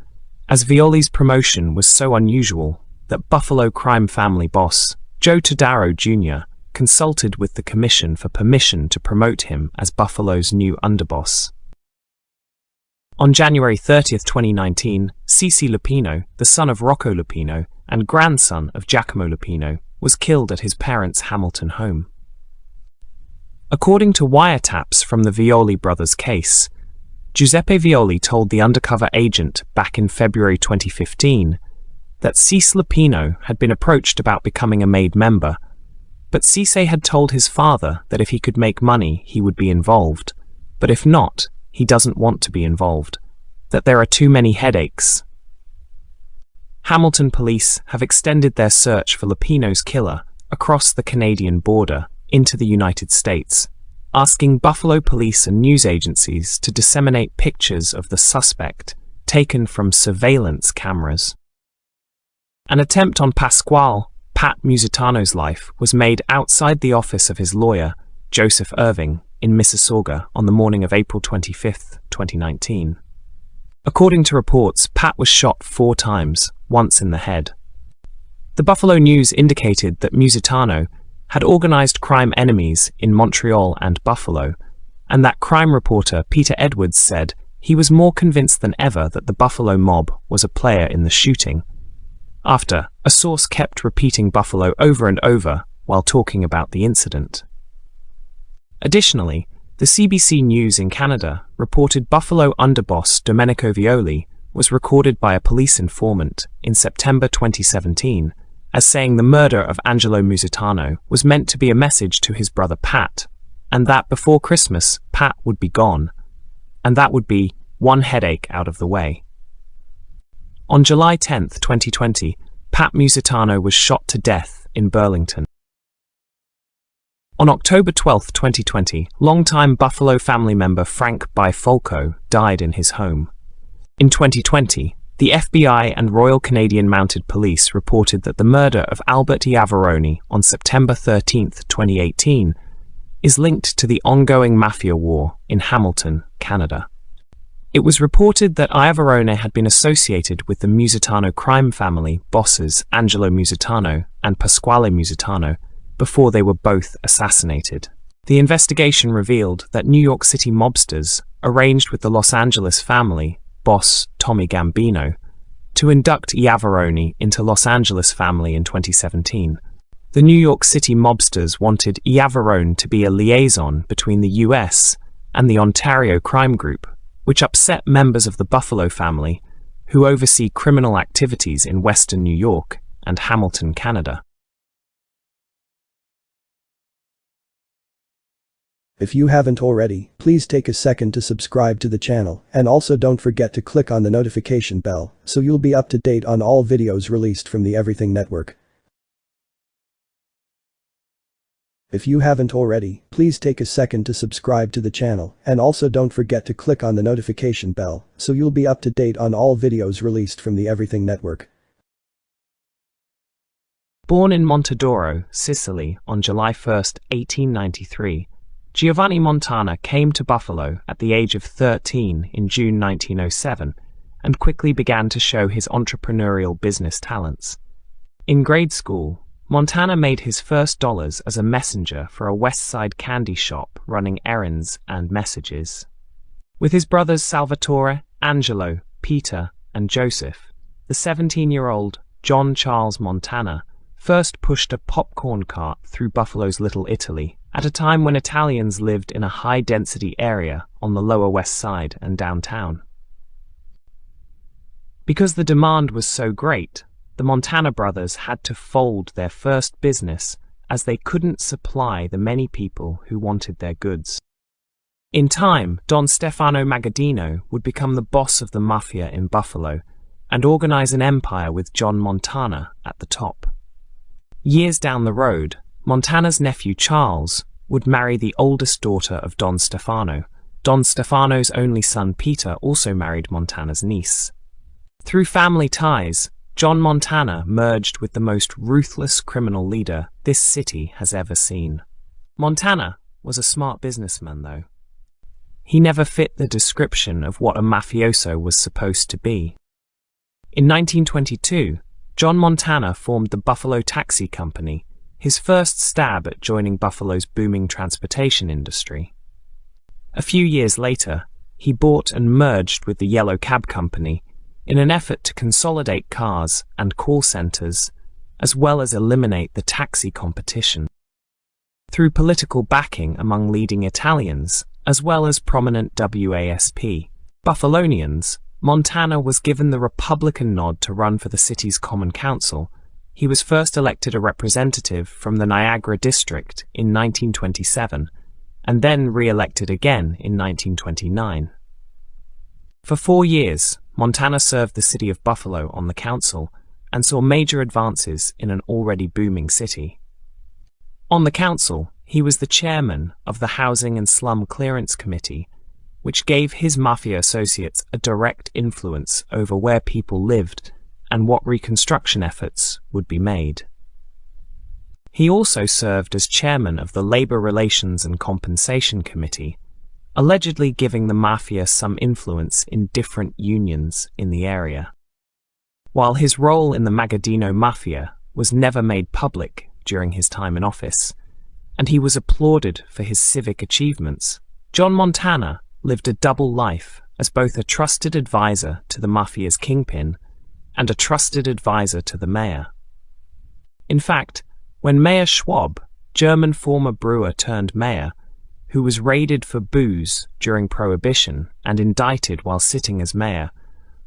as Violi's promotion was so unusual that Buffalo crime family boss Joe Todaro Jr. consulted with the Commission for permission to promote him as Buffalo's new underboss. On January 30, 2019, Cece Lupino, the son of Rocco Lupino and grandson of Giacomo Lupino, was killed at his parents' Hamilton home. According to wiretaps from the Violi brothers' case, Giuseppe Violi told the undercover agent back in February 2015 that Cece Lupino had been approached about becoming a MAID member, but Cece had told his father that if he could make money, he would be involved, but if not, he doesn't want to be involved, that there are too many headaches. Hamilton police have extended their search for Lupino's killer across the Canadian border into the United States, asking Buffalo police and news agencies to disseminate pictures of the suspect taken from surveillance cameras. An attempt on Pasquale Pat Musitano's life was made outside the office of his lawyer, Joseph Irving, in Mississauga on the morning of April 25, 2019. According to reports, Pat was shot 4 times, once in the head. The Buffalo News indicated that Musitano had organized crime enemies in Montreal and Buffalo, and that crime reporter Peter Edwards said he was more convinced than ever that the Buffalo mob was a player in the shooting, after a source kept repeating Buffalo over and over while talking about the incident. Additionally, the CBC News in Canada reported Buffalo underboss Domenico Violi was recorded by a police informant in September 2017 as saying the murder of Angelo Musitano was meant to be a message to his brother Pat, and that before Christmas Pat would be gone, and that would be one headache out of the way. On July 10, 2020, Pat Musitano was shot to death in Burlington. On October 12, 2020, longtime Buffalo family member Frank Bifalco died in his home. In 2020, the FBI and Royal Canadian Mounted Police reported that the murder of Albert Iavaroni on September 13, 2018, is linked to the ongoing Mafia war in Hamilton, Canada. It was reported that Iavarone had been associated with the Musitano crime family bosses Angelo Musitano and Pasquale Musitano before they were both assassinated. The investigation revealed that New York City mobsters arranged with the Los Angeles family boss Tommy Gambino to induct Iavarone into Los Angeles family in 2017. The New York City mobsters wanted Iavarone to be a liaison between the US and the Ontario crime group, which upset members of the Buffalo family who oversee criminal activities in Western New York and Hamilton, Canada. If you haven't already, please take a second to subscribe to the channel, and also don't forget to click on the notification bell so you'll be up to date on all videos released from the Everything Network. If you haven't already, please take a second to subscribe to the channel, and also don't forget to click on the notification bell so you'll be up to date on all videos released from the Everything Network. Born in Todaro, Sicily on July 1, 1893, Giovanni Montana came to Buffalo at the age of 13 in June 1907 and quickly began to show his entrepreneurial business talents. In grade school, Montana made his first dollars as a messenger for a West Side candy shop running errands and messages. With his brothers Salvatore, Angelo, Peter, and Joseph, the 17-year-old John Charles Montana first pushed a popcorn cart through Buffalo's Little Italy at a time when Italians lived in a high-density area on the Lower West Side and downtown. Because the demand was so great, the Montana brothers had to fold their first business as they couldn't supply the many people who wanted their goods. In time, Don Stefano Magaddino would become the boss of the Mafia in Buffalo and organize an empire with John Montana at the top. Years down the road, Montana's nephew Charles would marry the oldest daughter of Don Stefano. Don Stefano's only son Peter also married Montana's niece. Through family ties, John Montana merged with the most ruthless criminal leader this city has ever seen. Montana was a smart businessman, though. He never fit the description of what a mafioso was supposed to be. In 1922, John Montana formed the Buffalo Taxi Company, his first stab at joining Buffalo's booming transportation industry. A few years later, he bought and merged with the Yellow Cab Company in an effort to consolidate cars and call centers, as well as eliminate the taxi competition. Through political backing among leading Italians, as well as prominent WASP Buffalonians, Montana was given the Republican nod to run for the city's Common Council. He was first elected a representative from the Niagara district in 1927, and then re-elected again in 1929. For 4 years, Montana served the city of Buffalo on the council and saw major advances in an already booming city. On the council, he was the chairman of the Housing and Slum Clearance Committee, which gave his Mafia associates a direct influence over where people lived and what reconstruction efforts would be made. He also served as chairman of the Labor Relations and Compensation Committee, allegedly giving the Mafia some influence in different unions in the area. While his role in the Magaddino Mafia was never made public during his time in office, and he was applauded for his civic achievements, John Montana lived a double life as both a trusted advisor to the Mafia's kingpin and a trusted advisor to the mayor. In fact, when Mayor Schwab, German former brewer turned mayor, who was raided for booze during Prohibition and indicted while sitting as mayor,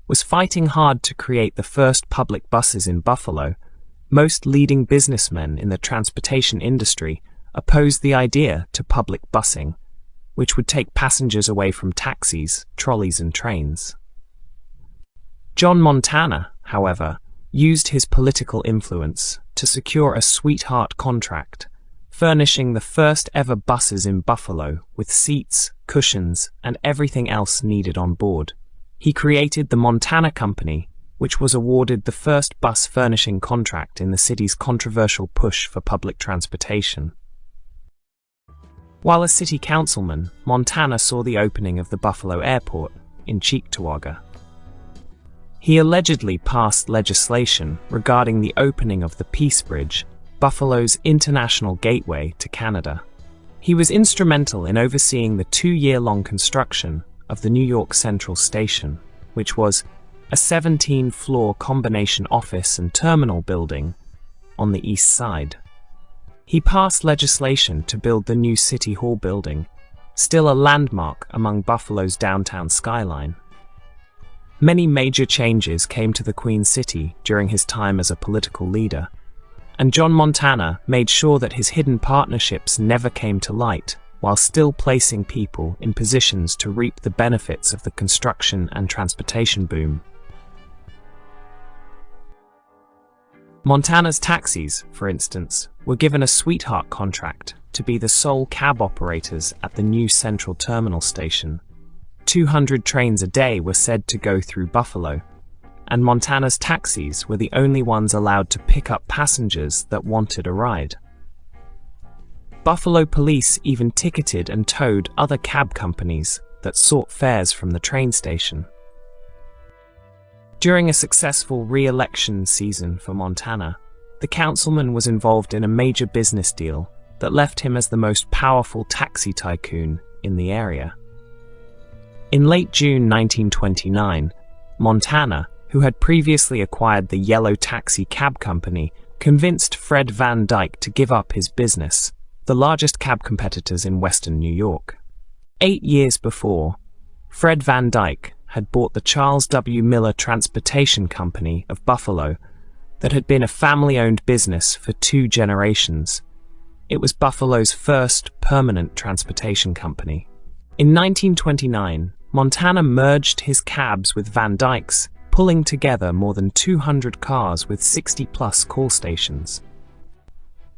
was fighting hard to create the first public buses in Buffalo, most leading businessmen in the transportation industry opposed the idea to public busing, which would take passengers away from taxis, trolleys, and trains. John Montana, however, used his political influence to secure a sweetheart contract furnishing the first ever buses in Buffalo with seats, cushions, and everything else needed on board. He created the Montana Company, which was awarded the first bus furnishing contract in the city's controversial push for public transportation. While a city councilman, Montana saw the opening of the Buffalo Airport in Cheektowaga. He allegedly passed legislation regarding the opening of the Peace Bridge, Buffalo's international gateway to Canada. He was instrumental in overseeing the 2-year-long construction of the New York Central Station, which was a 17-floor combination office and terminal building on the east side. He passed legislation to build the new City Hall building, still a landmark among Buffalo's downtown skyline. Many major changes came to the Queen City during his time as a political leader, and John Montana made sure that his hidden partnerships never came to light, while still placing people in positions to reap the benefits of the construction and transportation boom. Montana's taxis, for instance, were given a sweetheart contract to be the sole cab operators at the new Central Terminal Station. 200 trains a day were said to go through Buffalo, and Montana's taxis were the only ones allowed to pick up passengers that wanted a ride. Buffalo police even ticketed and towed other cab companies that sought fares from the train station. During a successful re-election season for Montana, the councilman was involved in a major business deal that left him as the most powerful taxi tycoon in the area. In late June 1929, Montana, who had previously acquired the Yellow Taxi Cab Company, convinced Fred Van Dyke to give up his business, the largest cab competitors in western New York. 8 years before, Fred Van Dyke had bought the Charles W. Miller Transportation Company of Buffalo that had been a family-owned business for 2 generations. It was Buffalo's first permanent transportation company. In 1929, Montana merged his cabs with Van Dyke's, pulling together more than 200 cars with 60-plus call stations.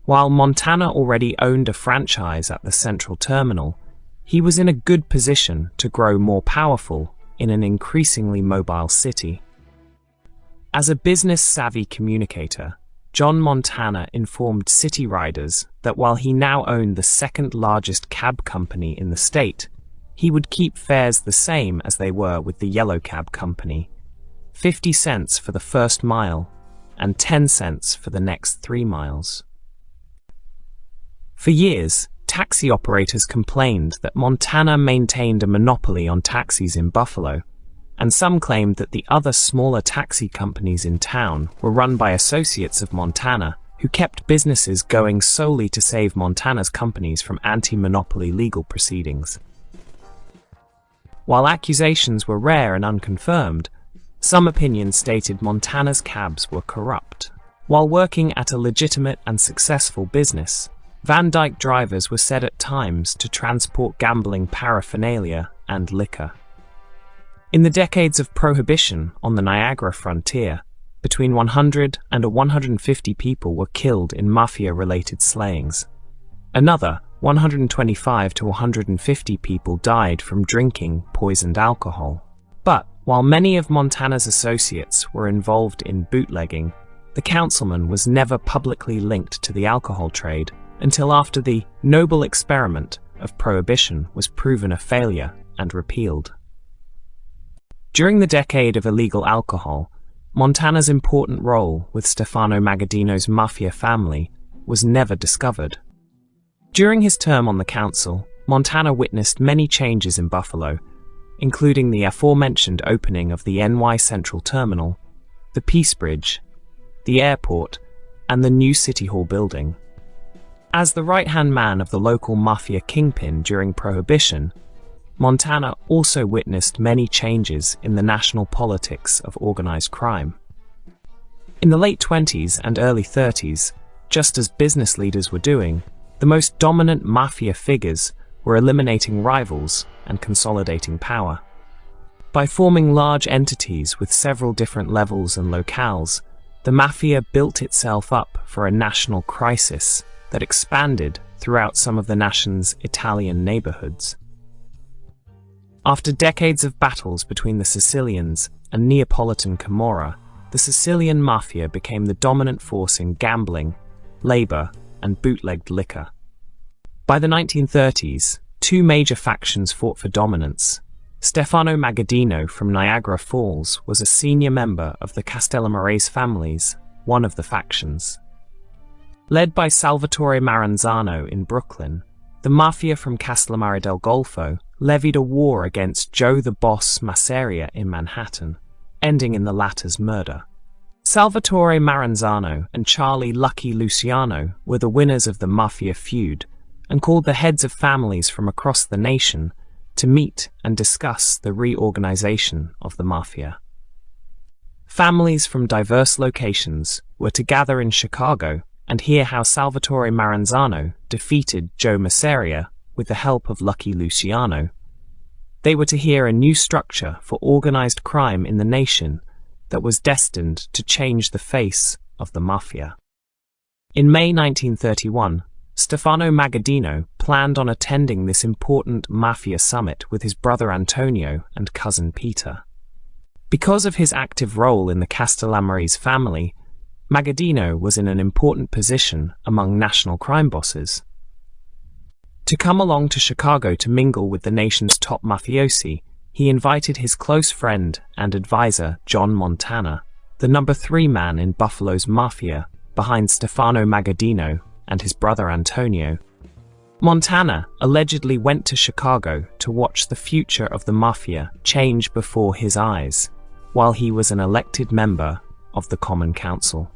While Montana already owned a franchise at the Central Terminal, he was in a good position to grow more powerful in an increasingly mobile city. As a business-savvy communicator, John Montana informed city riders that while he now owned the second-largest cab company in the state, he would keep fares the same as they were with the Yellow Cab Company, 50 cents for the first mile and 10 cents for the next 3 miles. For years, taxi operators complained that Montana maintained a monopoly on taxis in Buffalo, and some claimed that the other smaller taxi companies in town were run by associates of Montana who kept businesses going solely to save Montana's companies from anti-monopoly legal proceedings. While accusations were rare and unconfirmed, some opinions stated Montana's cabs were corrupt. While working at a legitimate and successful business, Van Dyke drivers were said at times to transport gambling paraphernalia and liquor. In the decades of prohibition on the Niagara frontier, between 100 and 150 people were killed in Mafia-related slayings. Another 125 to 150 people died from drinking poisoned alcohol. But while many of Montana's associates were involved in bootlegging, the councilman was never publicly linked to the alcohol trade until after the noble experiment of prohibition was proven a failure and repealed. During the decade of illegal alcohol, Montana's important role with Stefano Magaddino's Mafia family was never discovered. During his term on the council, Montana witnessed many changes in Buffalo, including the aforementioned opening of the NY Central Terminal, the Peace Bridge, the airport, and the new City Hall building. As the right-hand man of the local Mafia kingpin during Prohibition, Montana also witnessed many changes in the national politics of organized crime. In the late 20s and early 30s, just as business leaders were doing, the most dominant Mafia figures were eliminating rivals and consolidating power. By forming large entities with several different levels and locales, the Mafia built itself up for a national crisis that expanded throughout some of the nation's Italian neighborhoods. After decades of battles between the Sicilians and Neapolitan Camorra, the Sicilian Mafia became the dominant force in gambling, labor, and bootlegged liquor. By the 1930s, two major factions fought for dominance. Stefano Magaddino from Niagara Falls was a senior member of the Castellamarese families, one of the factions. Led by Salvatore Maranzano in Brooklyn, the Mafia from Castellammare del Golfo levied a war against Joe the Boss Masseria in Manhattan, ending in the latter's murder. Salvatore Maranzano and Charlie Lucky Luciano were the winners of the Mafia feud and called the heads of families from across the nation to meet and discuss the reorganization of the Mafia. Families from diverse locations were to gather in Chicago and hear how Salvatore Maranzano defeated Joe Masseria with the help of Lucky Luciano. They were to hear a new structure for organized crime in the nation that was destined to change the face of the Mafia. In May 1931, Stefano Magaddino planned on attending this important Mafia summit with his brother Antonio and cousin Peter. Because of his active role in the Castellamarese family, Magaddino was in an important position among national crime bosses. To come along to Chicago to mingle with the nation's top mafiosi, he invited his close friend and advisor John Montana, the number 3 man in Buffalo's Mafia, behind Stefano Magaddino and his brother Antonio. Montana allegedly went to Chicago to watch the future of the Mafia change before his eyes, while he was an elected member of the Common Council.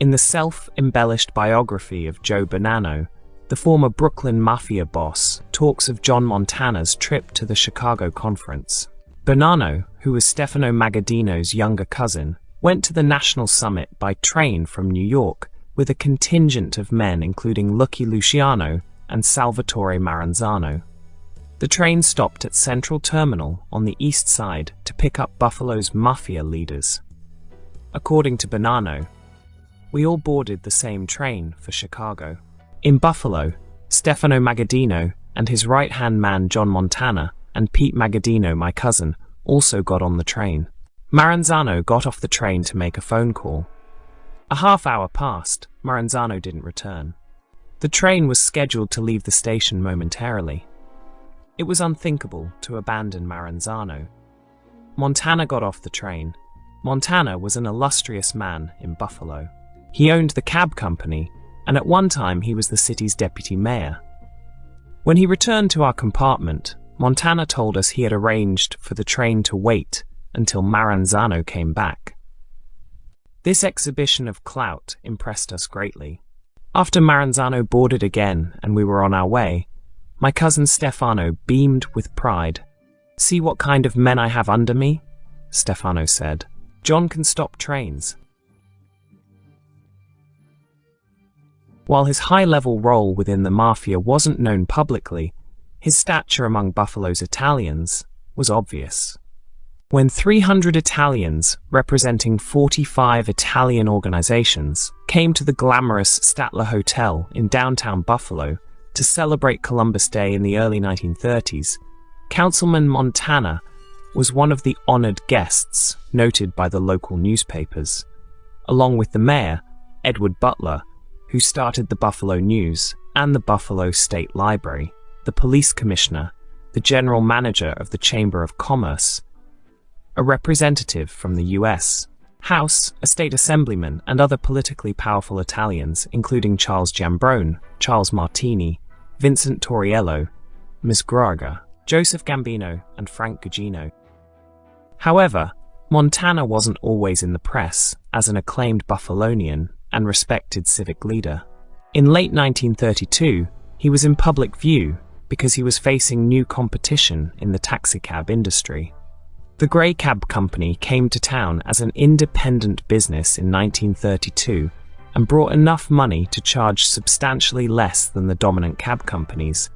In the self-embellished biography of Joe Bonanno, the former Brooklyn Mafia boss talks of John Montana's trip to the Chicago conference. Bonanno, who was Stefano Magaddino's younger cousin, went to the national summit by train from New York with a contingent of men including Lucky Luciano and Salvatore Maranzano. The train stopped at Central Terminal on the east side to pick up Buffalo's Mafia leaders. According to Bonanno, we all boarded the same train for Chicago. In Buffalo, Stefano Magaddino and his right-hand man John Montana and Pete Magaddino, my cousin, also got on the train. Maranzano got off the train to make a phone call. A half-hour passed. Maranzano didn't return. The train was scheduled to leave the station momentarily. It was unthinkable to abandon Maranzano. Montana got off the train. Montana was an illustrious man in Buffalo. He owned the cab company, and at one time he was the city's deputy mayor. When he returned to our compartment, Montana told us he had arranged for the train to wait until Maranzano came back. This exhibition of clout impressed us greatly. After Maranzano boarded again and we were on our way, my cousin Stefano beamed with pride. "See what kind of men I have under me?" Stefano said. "John can stop trains." While his high-level role within the Mafia wasn't known publicly, his stature among Buffalo's Italians was obvious. When 300 Italians, representing 45 Italian organizations, came to the glamorous Statler Hotel in downtown Buffalo to celebrate Columbus Day in the early 1930s, Councilman Montana was one of the honored guests noted by the local newspapers, along with the mayor, Edward Butler, who started the Buffalo News and the Buffalo State Library, the police commissioner, the general manager of the Chamber of Commerce, a representative from the U.S. House, a state assemblyman, and other politically powerful Italians, including Charles Giambrone, Charles Martini, Vincent Torriello, Ms. Graga, Joseph Gambino, and Frank Gugino. However, Montana wasn't always in the press as an acclaimed Buffalonian and respected civic leader. In late 1932, he was in public view because he was facing new competition in the taxicab industry. The Grey Cab Company came to town as an independent business in 1932 and brought enough money to charge substantially less than the dominant cab companies,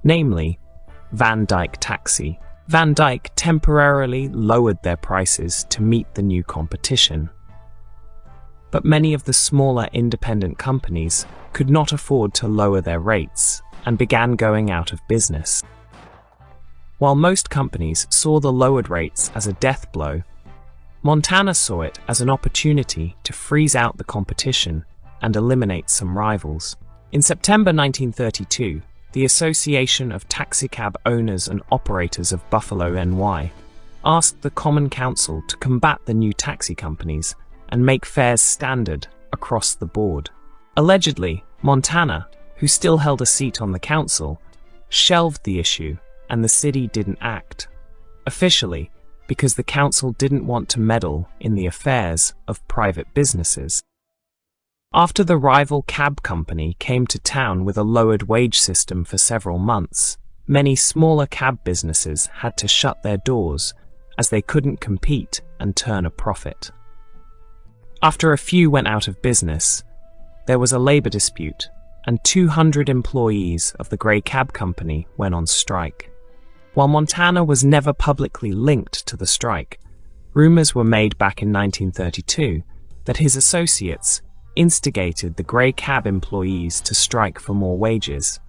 namely Van Dyke Taxi. Van Dyke temporarily lowered their prices to meet the new competition. but many of the smaller independent companies could not afford to lower their rates and began going out of business. While most companies saw the lowered rates as a death blow, Montana saw it as an opportunity to freeze out the competition and eliminate some rivals. In September 1932, the Association of Taxicab Owners and Operators of Buffalo, NY, asked the Common Council to combat the new taxi companies and make fares standard across the board. Allegedly, Montana, who still held a seat on the council, shelved the issue and the city didn't act. Officially, because the council didn't want to meddle in the affairs of private businesses. After the rival cab company came to town with a lowered wage system for several months, many smaller cab businesses had to shut their doors as they couldn't compete and turn a profit. After a few went out of business, there was a labor dispute and 200 employees of the Grey Cab Company went on strike. While Montana was never publicly linked to the strike, rumors were made back in 1932 that his associates instigated the Grey Cab employees to strike for more wages,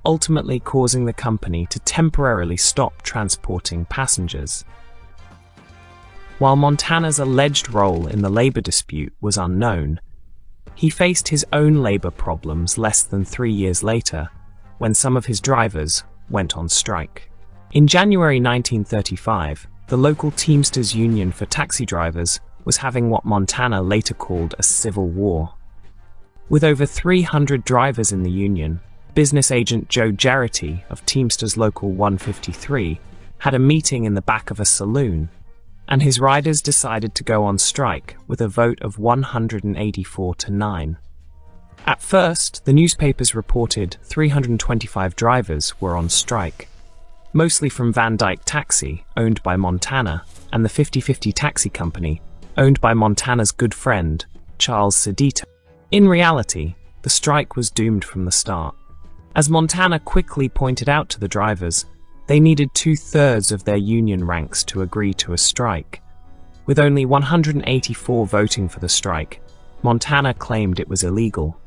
ultimately causing the company to temporarily stop transporting passengers. While Montana's alleged role in the labor dispute was unknown, he faced his own labor problems less than 3 years later, when some of his drivers went on strike. In January 1935, the local Teamsters Union for taxi drivers was having what Montana later called a civil war. With over 300 drivers in the union, business agent Joe Jarrety of Teamsters Local 153 had a meeting in the back of a saloon, and his riders decided to go on strike with a vote of 184 to 9. At first, the newspapers reported 325 drivers were on strike, mostly from Van Dyke Taxi, owned by Montana, and the 50/50 Taxi Company, owned by Montana's good friend, Charles Cedilot. In reality, the strike was doomed from the start. As Montana quickly pointed out to the drivers, they needed 2/3 of their union ranks to agree to a strike. With only 184 voting for the strike, Montana claimed it was illegal.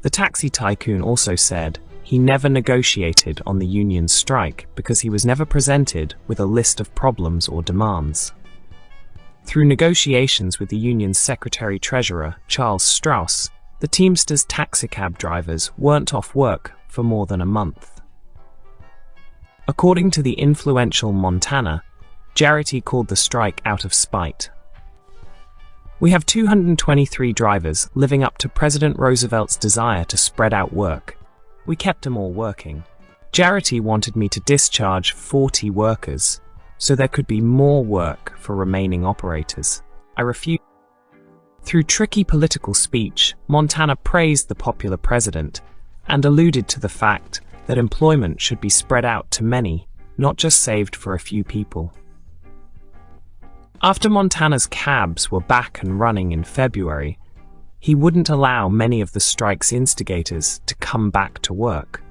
The taxi tycoon also said he never negotiated on the union's strike because he was never presented with a list of problems or demands. Through negotiations with the union's secretary-treasurer, Charles Strauss, the Teamsters taxicab drivers weren't off work for more than a month. According to the influential Montana, Jarrety called the strike out of spite. "We have 223 drivers living up to President Roosevelt's desire to spread out work. We kept them all working. Jarrety wanted me to discharge 40 workers, so there could be more work for remaining operators. I refused." Through tricky political speech, Montana praised the popular president and alluded to the fact that employment should be spread out to many, not just saved for a few people. After Montana's cabs were back and running in February, he wouldn't allow many of the strike's instigators to come back to work.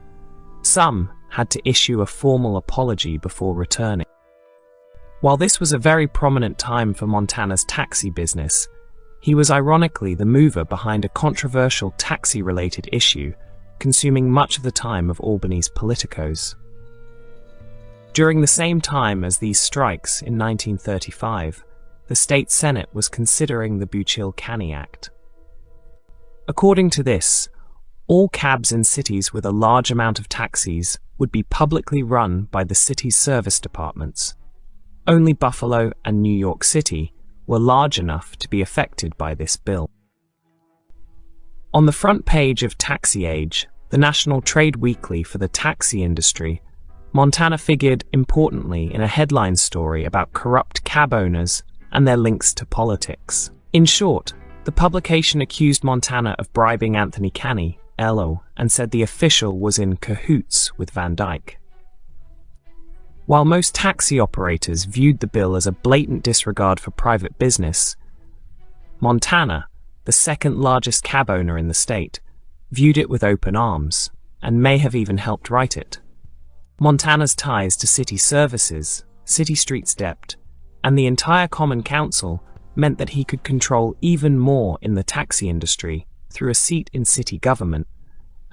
Some had to issue a formal apology before returning. While this was a very prominent time for Montana's taxi business, he was ironically the mover behind a controversial taxi-related issue, consuming much of the time of Albany's politicos. During the same time as these strikes in 1935, the state Senate was considering the Giancana Act. According to this, all cabs in cities with a large amount of taxis would be publicly run by the city's service departments. Only Buffalo and New York City were large enough to be affected by this bill. On the front page of Taxi Age, the national trade weekly for the taxi industry, Montana figured importantly in a headline story about corrupt cab owners and their links to politics. In short, the publication accused Montana of bribing Anthony Canny, LO, and said the official was in cahoots with Van Dyke. While most taxi operators viewed the bill as a blatant disregard for private business, Montana, the second largest cab owner in the state, viewed it with open arms, and may have even helped write it. Montana's ties to city services, city streets debt, and the entire Common Council meant that he could control even more in the taxi industry through a seat in city government,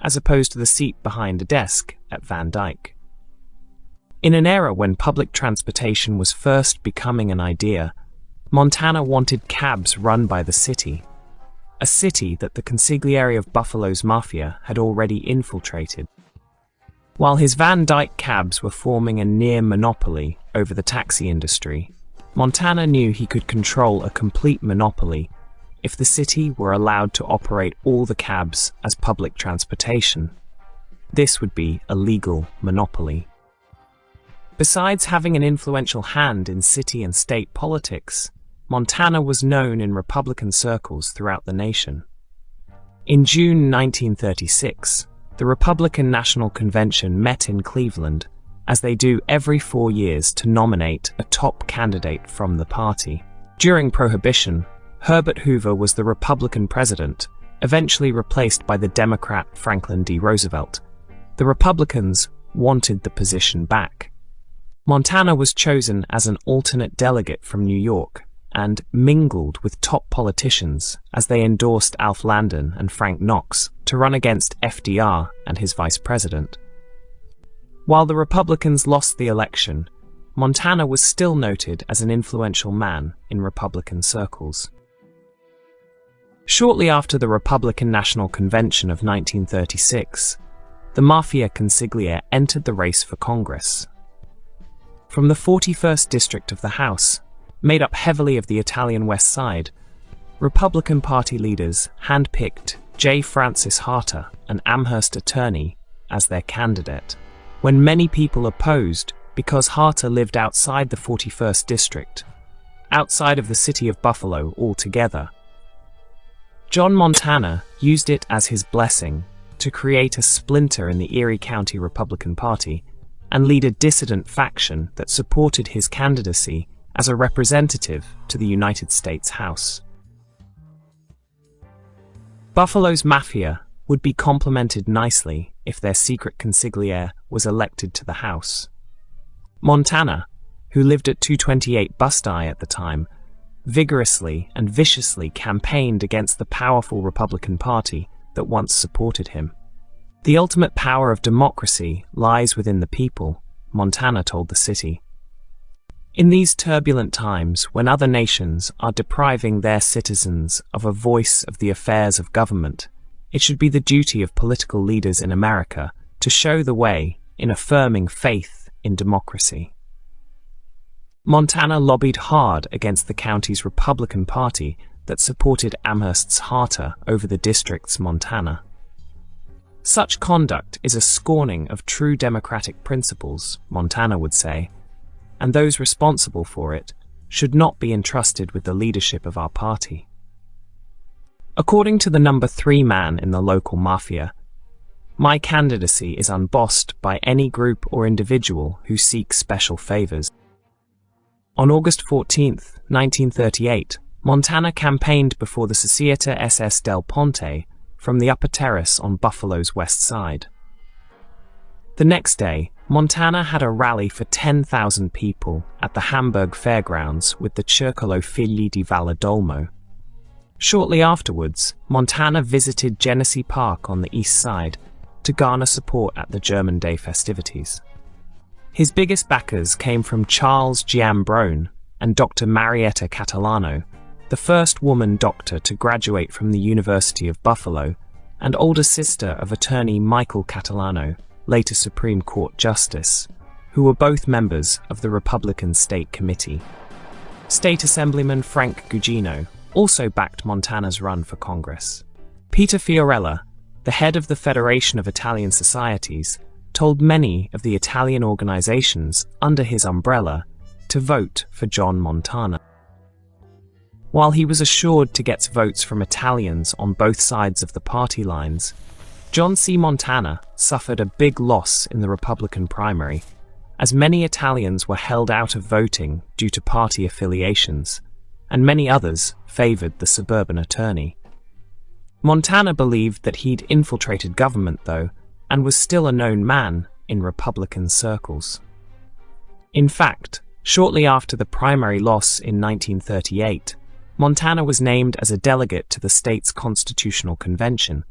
as opposed to the seat behind a desk at Van Dyke. In an era when public transportation was first becoming an idea, Montana wanted cabs run by the city, a city that the consigliere of Buffalo's Mafia had already infiltrated. While his Van Dyke cabs were forming a near monopoly over the taxi industry, Montana knew he could control a complete monopoly if the city were allowed to operate all the cabs as public transportation. This would be a legal monopoly. Besides having an influential hand in city and state politics, Montana was known in Republican circles throughout the nation. In June 1936, the Republican National Convention met in Cleveland, as they do every 4 years, to nominate a top candidate from the party. During Prohibition, Herbert Hoover was the Republican president, eventually replaced by the Democrat Franklin D. Roosevelt. The Republicans wanted the position back. Montana was chosen as an alternate delegate from New York and mingled with top politicians as they endorsed Alf Landon and Frank Knox to run against FDR and his vice president. While the Republicans lost the election, Montana was still noted as an influential man in Republican circles. Shortly after the Republican National Convention of 1936, the Mafia consigliere entered the race for Congress. From the 41st District of the House, made up heavily of the Italian West Side, Republican Party leaders handpicked J. Francis Harter, an Amherst attorney, as their candidate, when many people opposed because Harter lived outside the 41st District, outside of the city of Buffalo altogether. John Montana used it as his blessing to create a splinter in the Erie County Republican Party and lead a dissident faction that supported his candidacy as a representative to the United States House. Buffalo's Mafia would be complemented nicely if their secret consigliere was elected to the House. Montana, who lived at 228 Bustye at the time, vigorously and viciously campaigned against the powerful Republican Party that once supported him. The ultimate power of democracy lies within the people, Montana told the city. In these turbulent times, when other nations are depriving their citizens of a voice of the affairs of government, it should be the duty of political leaders in America to show the way in affirming faith in democracy. Montana lobbied hard against the county's Republican Party that supported Amherst's Harter over the district's Montana. Such conduct is a scorning of true democratic principles, Montana would say, and those responsible for it should not be entrusted with the leadership of our party. According to the number 3 man in the local mafia, my candidacy is unbossed by any group or individual who seeks special favors. On August 14, 1938, Montana campaigned before the Societe SS del Ponte from the upper terrace on Buffalo's west side. The next day, Montana had a rally for 10,000 people at the Hamburg Fairgrounds with the Circolo Figli di Valedolmo. Shortly afterwards, Montana visited Genesee Park on the east side to garner support at the German Day festivities. His biggest backers came from Charles Giambrone and Dr. Marietta Catalano, the first woman doctor to graduate from the University of Buffalo and older sister of attorney Michael Catalano, later Supreme Court Justice, who were both members of the Republican State Committee. State Assemblyman Frank Gugino also backed Montana's run for Congress. Peter Fiorella, the head of the Federation of Italian Societies, told many of the Italian organizations under his umbrella to vote for John Montana. While he was assured to get votes from Italians on both sides of the party lines, John C. Montana suffered a big loss in the Republican primary, as many Italians were held out of voting due to party affiliations, and many others favored the suburban attorney. Montana believed that he'd infiltrated government, though, and was still a known man in Republican circles. In fact, shortly after the primary loss in 1938, Montana was named as a delegate to the state's constitutional convention.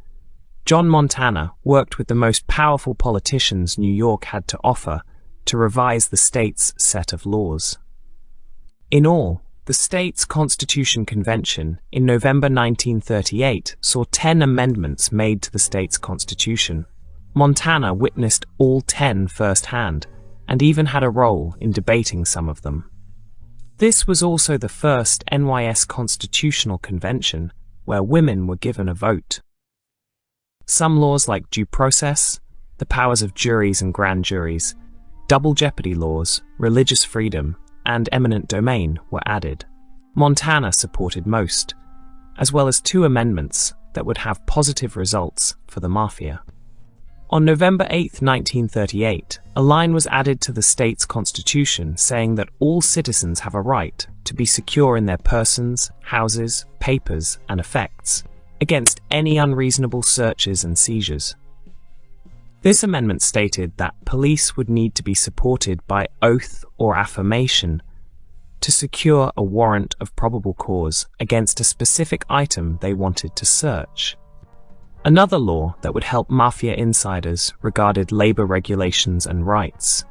John Montana worked with the most powerful politicians New York had to offer to revise the state's set of laws. In all, the state's Constitution Convention in November 1938 saw 10 amendments made to the state's constitution. Montana witnessed all 10 firsthand, and even had a role in debating some of them. This was also the first NYS Constitutional Convention where women were given a vote. Some laws like due process, the powers of juries and grand juries, double jeopardy laws, religious freedom, and eminent domain were added. Montana supported most, as well as 2 amendments that would have positive results for the Mafia. On November 8, 1938, a line was added to the state's constitution saying that all citizens have a right to be secure in their persons, houses, papers, and effects against any unreasonable searches and seizures. This amendment stated that police would need to be supported by oath or affirmation to secure a warrant of probable cause against a specific item they wanted to search. Another law that would help Mafia insiders regarded labor regulations and rights.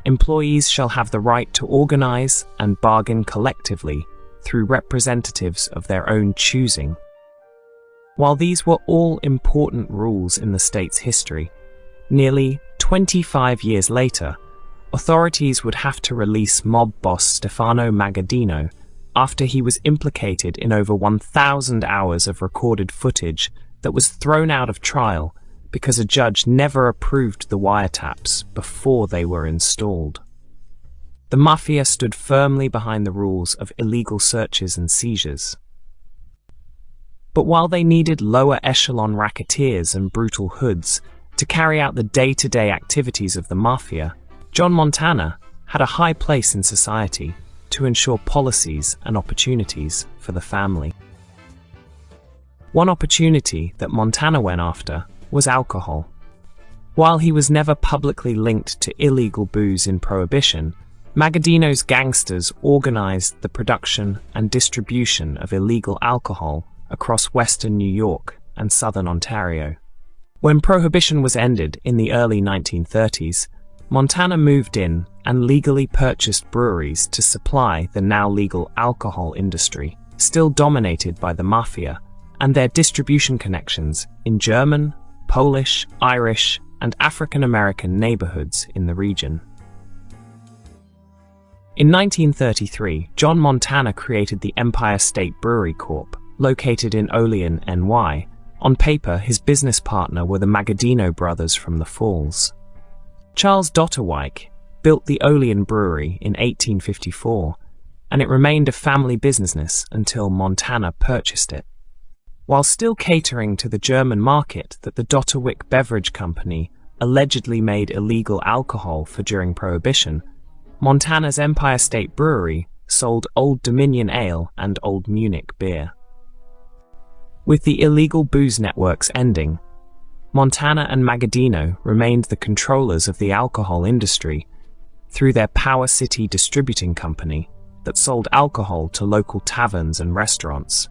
Employees shall have the right to organize and bargain collectively through representatives of their own choosing. While these were all important rules in the state's history, nearly 25 years later, authorities would have to release mob boss Stefano Magaddino after he was implicated in over 1,000 hours of recorded footage that was thrown out of trial because a judge never approved the wiretaps before they were installed. The Mafia stood firmly behind the rules of illegal searches and seizures. But while they needed lower echelon racketeers and brutal hoods to carry out the day-to-day activities of the Mafia, John Montana had a high place in society to ensure policies and opportunities for the family. One opportunity that Montana went after was alcohol. While he was never publicly linked to illegal booze in Prohibition, Magaddino's gangsters organized the production and distribution of illegal alcohol across western New York and southern Ontario. When Prohibition was ended in the early 1930s, Montana moved in and legally purchased breweries to supply the now legal alcohol industry, still dominated by the Mafia, and their distribution connections in German, Polish, Irish, and African-American neighborhoods in the region. In 1933, John Montana created the Empire State Brewery Corp., located in Olean, NY. On paper, his business partner were the Magaddino brothers from the Falls. Charles Dotterweich built the Olean Brewery in 1854, and it remained a family business until Montana purchased it. While still catering to the German market that the Dotterweich Beverage Company allegedly made illegal alcohol for during Prohibition, Montana's Empire State Brewery sold Old Dominion Ale and Old Munich beer. With the illegal booze networks ending, Montana and Magaddino remained the controllers of the alcohol industry through their Power City Distributing Company that sold alcohol to local taverns and restaurants.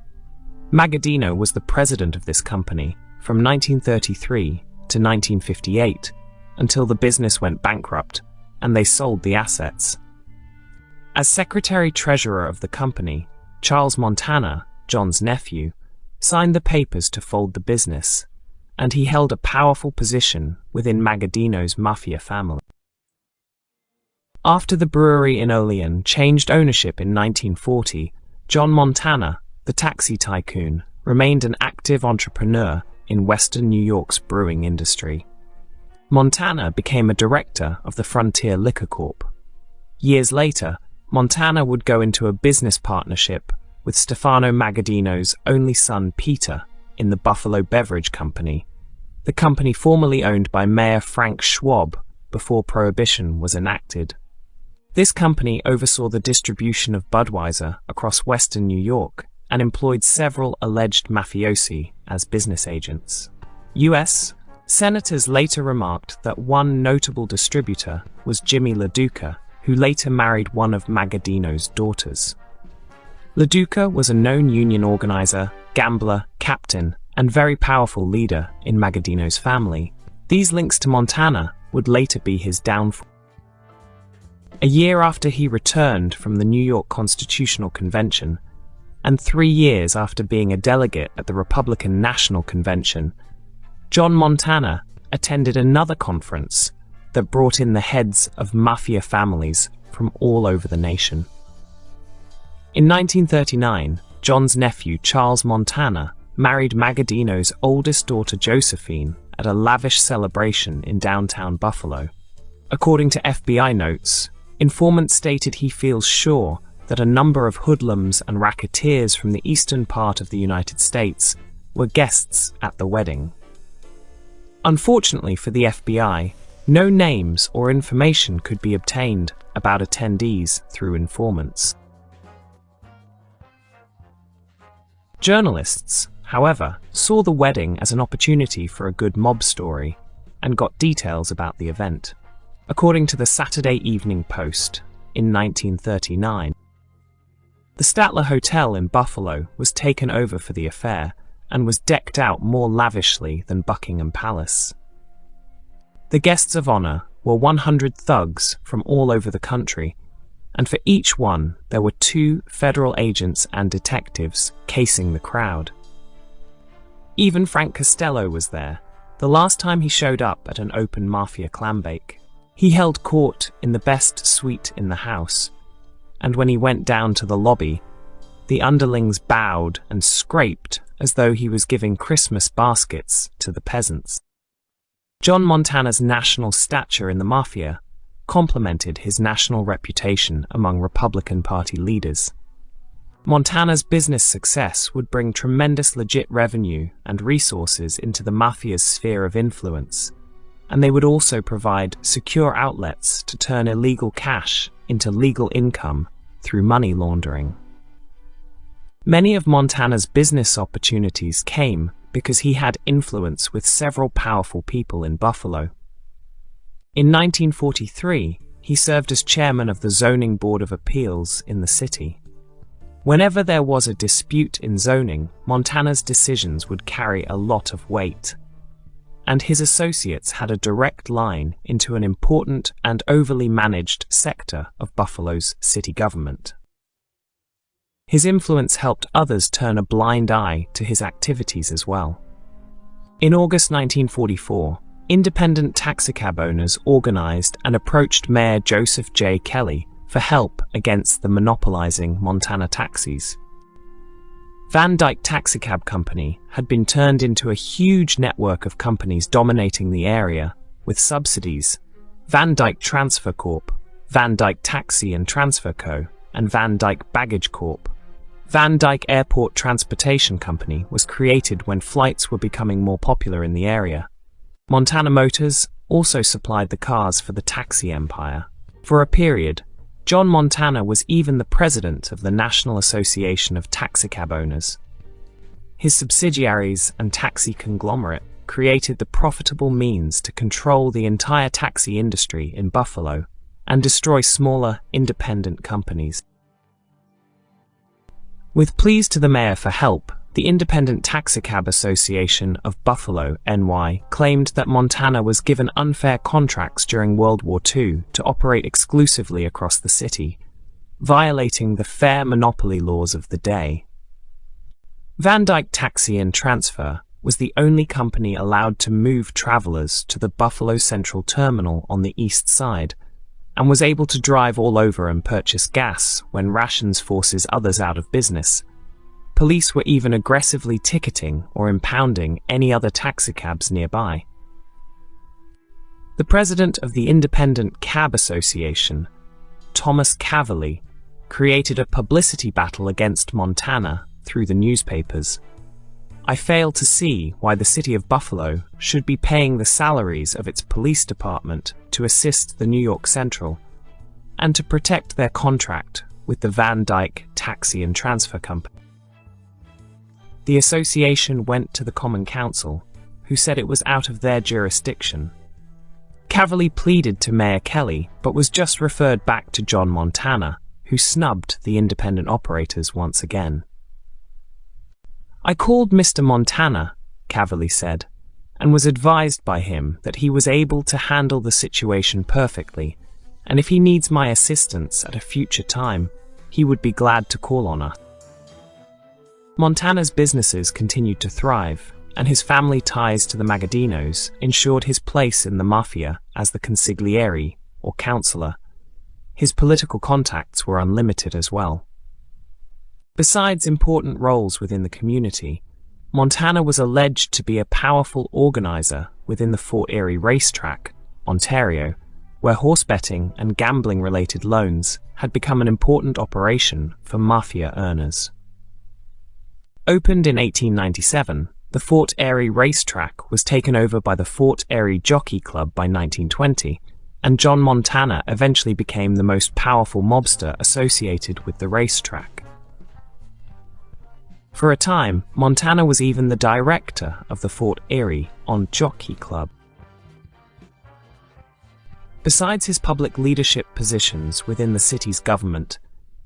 Magaddino was the president of this company from 1933 to 1958 until the business went bankrupt and they sold the assets. As secretary-treasurer of the company, Charles Montana, John's nephew, signed the papers to fold the business, and he held a powerful position within Magaddino's Mafia family. After the brewery in Olean changed ownership in 1940, John Montana, the taxi tycoon, remained an active entrepreneur in western New York's brewing industry. Montana became a director of the Frontier Liquor Corp. Years later, Montana would go into a business partnership with Stefano Magaddino's only son Peter in the Buffalo Beverage Company, the company formerly owned by Mayor Frank Schwab before Prohibition was enacted. This company oversaw the distribution of Budweiser across western New York and employed several alleged mafiosi as business agents. U.S. senators later remarked that one notable distributor was Jimmy LaDuca, who later married one of Magaddino's daughters. LaDuca was a known union organizer, gambler, captain, and very powerful leader in Magadino's family. These links to Montana would later be his downfall. A year after he returned from the New York Constitutional Convention, and 3 years after being a delegate at the Republican National Convention, John Montana attended another conference that brought in the heads of Mafia families from all over the nation. In 1939, John's nephew Charles Montana married Magadino's oldest daughter Josephine at a lavish celebration in downtown Buffalo. According to FBI notes, informants stated he feels sure that a number of hoodlums and racketeers from the eastern part of the United States were guests at the wedding. Unfortunately for the FBI, no names or information could be obtained about attendees through informants. Journalists, however, saw the wedding as an opportunity for a good mob story and got details about the event. According to the Saturday Evening Post, in 1939, the Statler Hotel in Buffalo was taken over for the affair and was decked out more lavishly than Buckingham Palace. The guests of honor were 100 thugs from all over the country, and for each one there were 2 federal agents and detectives casing the crowd. Even Frank Costello was there, the last time he showed up at an open Mafia clambake. He held court in the best suite in the house, and when he went down to the lobby, the underlings bowed and scraped as though he was giving Christmas baskets to the peasants. John Montana's national stature in the Mafia complemented his national reputation among Republican Party leaders. Montana's business success would bring tremendous legit revenue and resources into the Mafia's sphere of influence, and they would also provide secure outlets to turn illegal cash into legal income through money laundering. Many of Montana's business opportunities came because he had influence with several powerful people in Buffalo. In 1943, he served as chairman of the Zoning Board of Appeals in the city. Whenever there was a dispute in zoning, Montana's decisions would carry a lot of weight, and his associates had a direct line into an important and overly managed sector of Buffalo's city government. His influence helped others turn a blind eye to his activities as well. In August 1944, independent taxicab owners organized and approached Mayor Joseph J. Kelly for help against the monopolizing Montana taxis. Van Dyke Taxicab Company had been turned into a huge network of companies dominating the area, with subsidies: Van Dyke Transfer Corp., Van Dyke Taxi and Transfer Co., and Van Dyke Baggage Corp. Van Dyke Airport Transportation Company was created when flights were becoming more popular in the area. Montana Motors also supplied the cars for the taxi empire. For a period, John Montana was even the president of the National Association of Taxicab Owners. His subsidiaries and taxi conglomerate created the profitable means to control the entire taxi industry in Buffalo and destroy smaller, independent companies. With pleas to the mayor for help, the Independent Taxicab Association of Buffalo, NY, claimed that Montana was given unfair contracts during World War II to operate exclusively across the city, violating the fair monopoly laws of the day. Van Dyke Taxi and Transfer was the only company allowed to move travelers to the Buffalo Central Terminal on the east side, and was able to drive all over and purchase gas when rations forces others out of business. Police were even aggressively ticketing or impounding any other taxicabs nearby. The president of the Independent Cab Association, Thomas Cavalli, created a publicity battle against Montana through the newspapers. "I fail to see why the city of Buffalo should be paying the salaries of its police department to assist the New York Central and to protect their contract with the Van Dyke Taxi and Transfer Company." The association went to the Common Council, who said it was out of their jurisdiction. Cavalli pleaded to Mayor Kelly, but was just referred back to John Montana, who snubbed the independent operators once again. "I called Mr. Montana," Cavalli said, "and was advised by him that he was able to handle the situation perfectly, and if he needs my assistance at a future time, he would be glad to call on us." Montana's businesses continued to thrive, and his family ties to the Magadinos ensured his place in the Mafia as the consigliere, or counselor. His political contacts were unlimited as well. Besides important roles within the community, Montana was alleged to be a powerful organizer within the Fort Erie racetrack, Ontario, where horse betting and gambling-related loans had become an important operation for Mafia earners. Opened in 1897, the Fort Erie racetrack was taken over by the Fort Erie Jockey Club by 1920, and John Montana eventually became the most powerful mobster associated with the racetrack. For a time, Montana was even the director of the Fort Erie Jockey Club. Besides his public leadership positions within the city's government,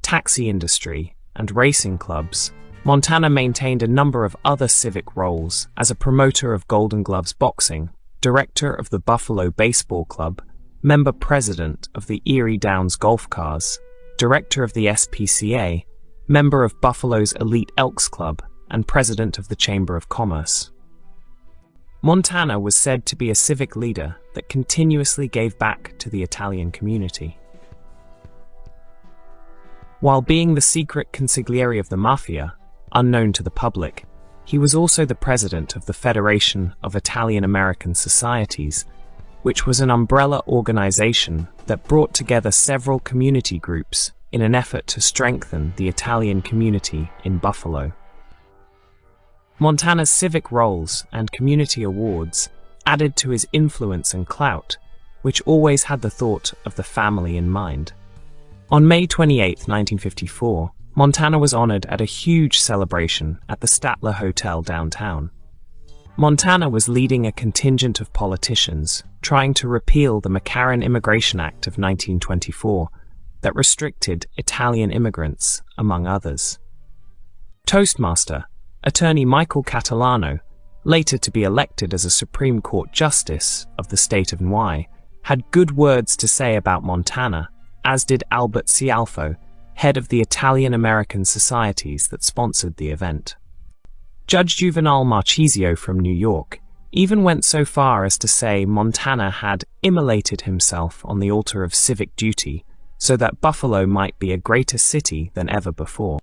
taxi industry, and racing clubs, Montana maintained a number of other civic roles as a promoter of Golden Gloves boxing, director of the Buffalo Baseball Club, member president of the Erie Downs Golf Cars, director of the SPCA, member of Buffalo's Elite Elks Club, and president of the Chamber of Commerce. Montana was said to be a civic leader that continuously gave back to the Italian community. While being the secret consigliere of the Mafia, unknown to the public, he was also the president of the Federation of Italian-American Societies, which was an umbrella organization that brought together several community groups in an effort to strengthen the Italian community in Buffalo. Montana's civic roles and community awards added to his influence and clout, which always had the thought of the family in mind. On May 28, 1954, Montana was honored at a huge celebration at the Statler Hotel downtown. Montana was leading a contingent of politicians trying to repeal the McCarran Immigration Act of 1924 that restricted Italian immigrants, among others. Toastmaster, attorney Michael Catalano, later to be elected as a Supreme Court Justice of the state of Noel, had good words to say about Montana, as did Albert Cialfo, head of the Italian-American societies that sponsored the event. Judge Juvenal Marchisio from New York even went so far as to say Montana had immolated himself on the altar of civic duty so that Buffalo might be a greater city than ever before.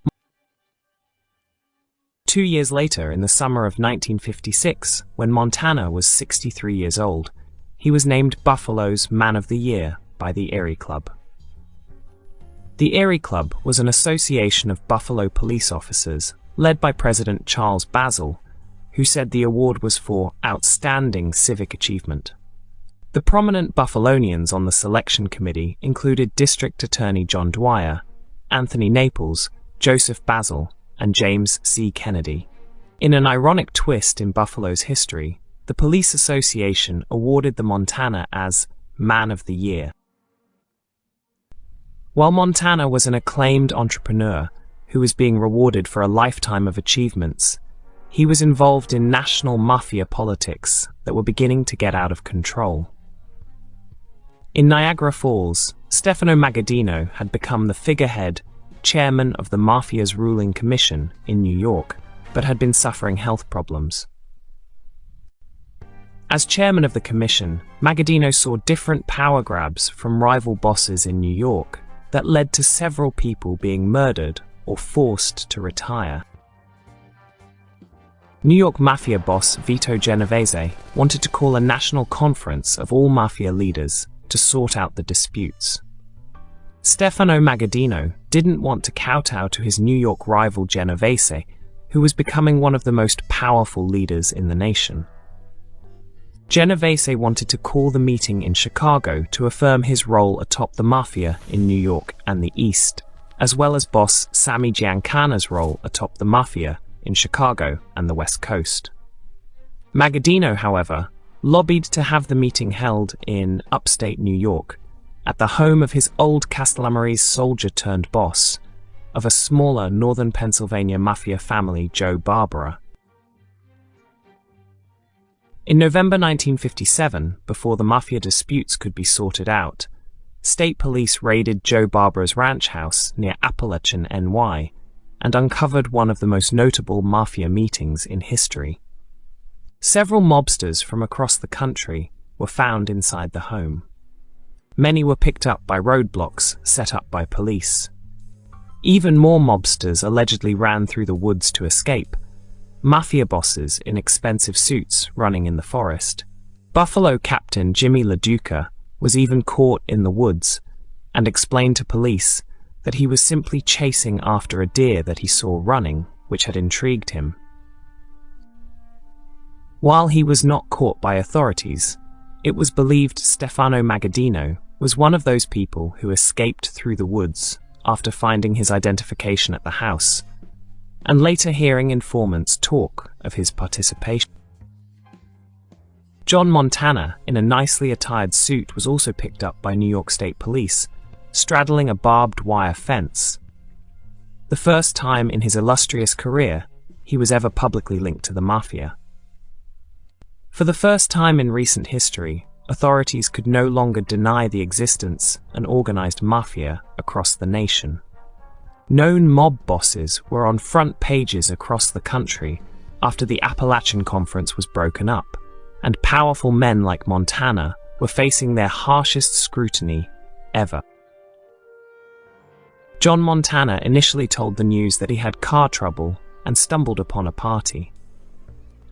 2 years later, in the summer of 1956, when Montana was 63 years old, he was named Buffalo's Man of the Year by the Erie Club. The Erie Club was an association of Buffalo police officers led by President Charles Basil, who said the award was for outstanding civic achievement. The prominent Buffalonians on the selection committee included District Attorney John Dwyer, Anthony Naples, Joseph Basil, and James C. Kennedy. In an ironic twist in Buffalo's history, the Police Association awarded the Montana as Man of the Year. While Montana was an acclaimed entrepreneur who was being rewarded for a lifetime of achievements, he was involved in national mafia politics that were beginning to get out of control. In Niagara Falls, Stefano Magadino had become the figurehead chairman of the Mafia's ruling commission in New York, but had been suffering health problems. As chairman of the commission, Magadino saw different power grabs from rival bosses in New York that led to several people being murdered or forced to retire. New York Mafia boss Vito Genovese wanted to call a national conference of all Mafia leaders to sort out the disputes. Stefano Magadino didn't want to kowtow to his New York rival Genovese, who was becoming one of the most powerful leaders in the nation. Genovese wanted to call the meeting in Chicago to affirm his role atop the Mafia in New York and the East, as well as boss Sammy Giancana's role atop the Mafia in Chicago and the West Coast. Magadino, however, lobbied to have the meeting held in upstate New York, at the home of his old Castellamarese soldier-turned-boss of a smaller northern Pennsylvania mafia family, Joe Barbara. In November 1957, before the mafia disputes could be sorted out, state police raided Joe Barbara's ranch house near Appalachian, NY, and uncovered one of the most notable mafia meetings in history. Several mobsters from across the country were found inside the home. Many were picked up by roadblocks set up by police. Even more mobsters allegedly ran through the woods to escape, mafia bosses in expensive suits running in the forest. Buffalo Captain Jimmy LaDuca was even caught in the woods and explained to police that he was simply chasing after a deer that he saw running, which had intrigued him. While he was not caught by authorities, it was believed Stefano Magaddino was one of those people who escaped through the woods after finding his identification at the house, and later hearing informants talk of his participation. John Montana, in a nicely attired suit, was also picked up by New York State Police, straddling a barbed wire fence. The first time in his illustrious career he was ever publicly linked to the Mafia. For the first time in recent history, authorities could no longer deny the existence of an organized Mafia across the nation. Known mob bosses were on front pages across the country after the Appalachian Conference was broken up, and powerful men like Montana were facing their harshest scrutiny ever. John Montana initially told the news that he had car trouble and stumbled upon a party.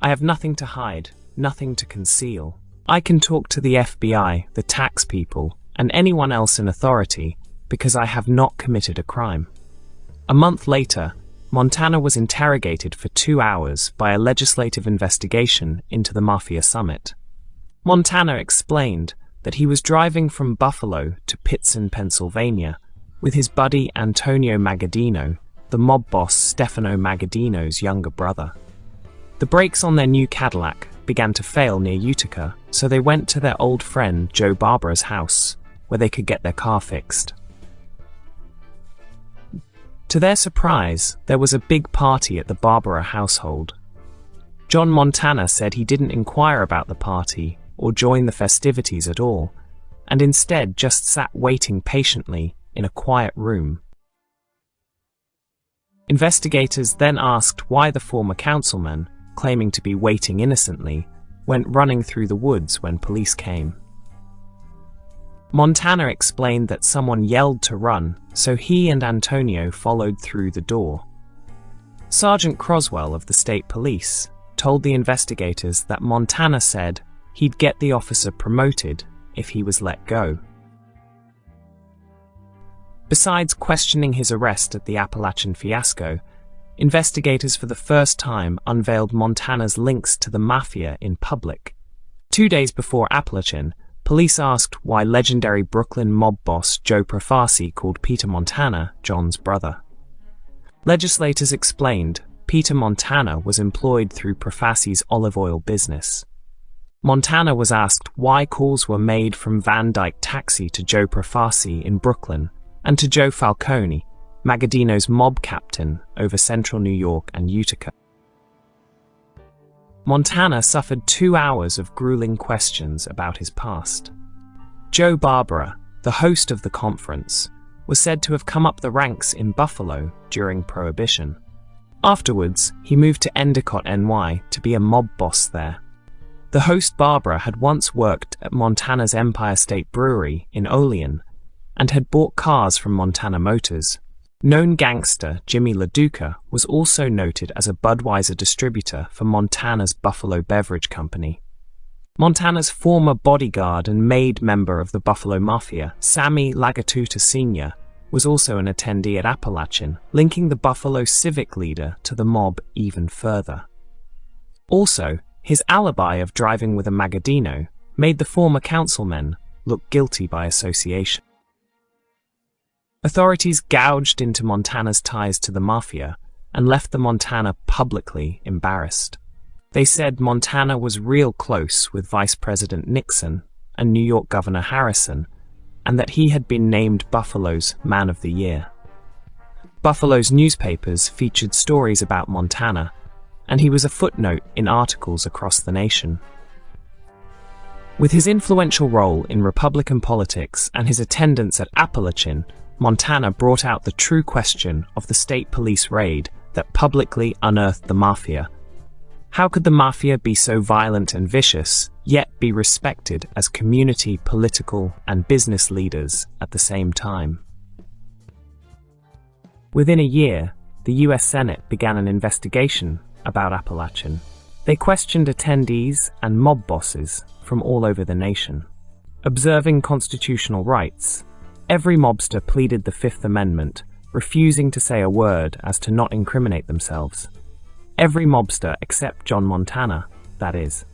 "I have nothing to hide, nothing to conceal. I can talk to the FBI, the tax people, and anyone else in authority because I have not committed a crime." A month later, Montana was interrogated for 2 hours by a legislative investigation into the Mafia summit. Montana explained that he was driving from Buffalo to Pittston, Pennsylvania, with his buddy Antonio Magaddino, the mob boss Stefano Magaddino's younger brother. The brakes on their new Cadillac began to fail near Utica, so they went to their old friend Joe Barbara's house, where they could get their car fixed. To their surprise, there was a big party at the Barbara household. John Montana said he didn't inquire about the party or join the festivities at all, and instead just sat waiting patiently in a quiet room. Investigators then asked why the former councilman, claiming to be waiting innocently, went running through the woods when police came. Montana explained that someone yelled to run, so he and Antonio followed through the door. Sergeant Croswell of the state police told the investigators that Montana said he'd get the officer promoted if he was let go. Besides questioning his arrest at the Appalachian fiasco, investigators for the first time unveiled Montana's links to the Mafia in public. 2 days before Appalachian, police asked why legendary Brooklyn mob boss Joe Profaci called Peter Montana John's brother. Legislators explained Peter Montana was employed through Profaci's olive oil business. Montana was asked why calls were made from Van Dyke Taxi to Joe Profaci in Brooklyn and to Joe Falcone, Magaddino's mob captain over central New York and Utica. Montana suffered 2 hours of grueling questions about his past. Joe Barbara, the host of the conference, was said to have come up the ranks in Buffalo during Prohibition. Afterwards, he moved to Endicott, NY to be a mob boss there. The host Barbara had once worked at Montana's Empire State Brewery in Olean and had bought cars from Montana Motors. Known gangster Jimmy LaDuca was also noted as a Budweiser distributor for Montana's Buffalo Beverage Company. Montana's former bodyguard and maid member of the Buffalo Mafia, Sammy Lagatuta Sr., was also an attendee at Appalachian, linking the Buffalo civic leader to the mob even further. Also, his alibi of driving with a Magaddino made the former councilmen look guilty by association. Authorities gouged into Montana's ties to the Mafia and left the Montana publicly embarrassed. They said Montana was real close with Vice President Nixon and New York Governor Harrison, and that he had been named Buffalo's Man of the Year. Buffalo's newspapers featured stories about Montana, and he was a footnote in articles across the nation. With his influential role in Republican politics and his attendance at Appalachian, Montana brought out the true question of the state police raid that publicly unearthed the Mafia. How could the Mafia be so violent and vicious, yet be respected as community, political, and business leaders at the same time? Within a year, the US Senate began an investigation about Appalachian. They questioned attendees and mob bosses from all over the nation. Observing constitutional rights, every mobster pleaded the Fifth Amendment, refusing to say a word as to not incriminate themselves. Every mobster except John Montana, that is.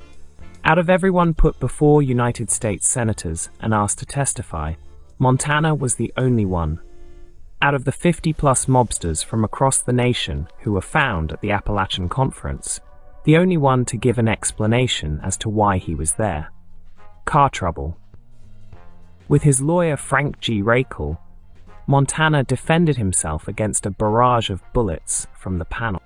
Out of everyone put before United States senators and asked to testify, Montana was the only one. Out of the 50-plus mobsters from across the nation who were found at the Appalachian Conference, the only one to give an explanation as to why he was there. Car trouble. With his lawyer Frank G. Rakel, Montana defended himself against a barrage of bullets from the panel.